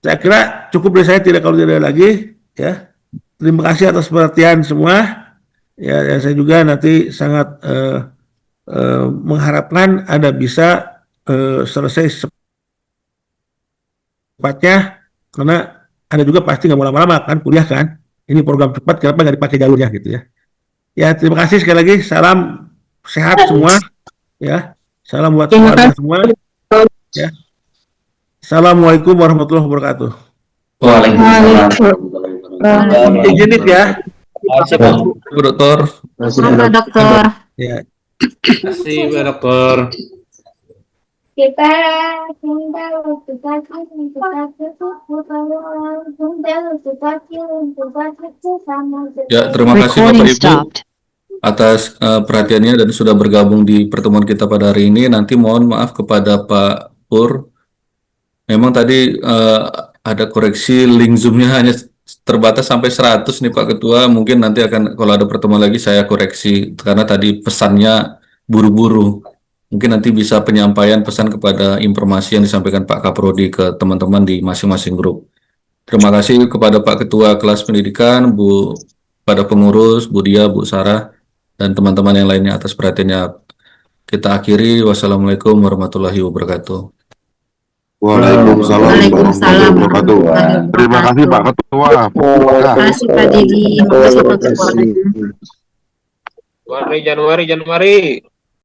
Saya kira cukup dari saya, kalau tidak ada lagi ya. Terima kasih atas perhatian semua. Ya, dan saya juga nanti sangat mengharapkan Anda bisa selesai cepatnya, karena Anda juga pasti nggak mau lama-lama kan kuliah kan. Ini program cepat, kenapa nggak dipakai jalurnya gitu ya. Ya, terima kasih sekali lagi. Salam sehat semua ya. Salam buat keluarga semua ya. Assalamualaikum warahmatullahi wabarakatuh. Waalaikumsalam. Izin ya. Bu Dokter. Pak Dokter. Ya. Terima kasih Pak Dokter. Kita Ya, terima kasih Bapak Ibu atas perhatiannya dan sudah bergabung di pertemuan kita pada hari ini. Nanti mohon maaf kepada Pak Pur. Memang tadi ada koreksi, link Zoom-nya hanya terbatas sampai 100 nih Pak Ketua. Mungkin nanti akan kalau ada pertemuan lagi saya koreksi karena tadi pesannya buru-buru. Mungkin nanti bisa penyampaian pesan kepada informasi yang disampaikan Pak Kaprodi ke teman-teman di masing-masing grup. Terima kasih kepada Pak Ketua Kelas Pendidikan, pada pengurus, Bu Dia, Bu Sarah, dan teman-teman yang lainnya atas perhatiannya. Kita akhiri. Wassalamualaikum warahmatullahi wabarakatuh. Waalaikumsalam warahmatullahi wabarakatuh. Terima kasih Pak Ketua. Terima kasih Pak Didi. Terima kasih Pak Ketua. Januari.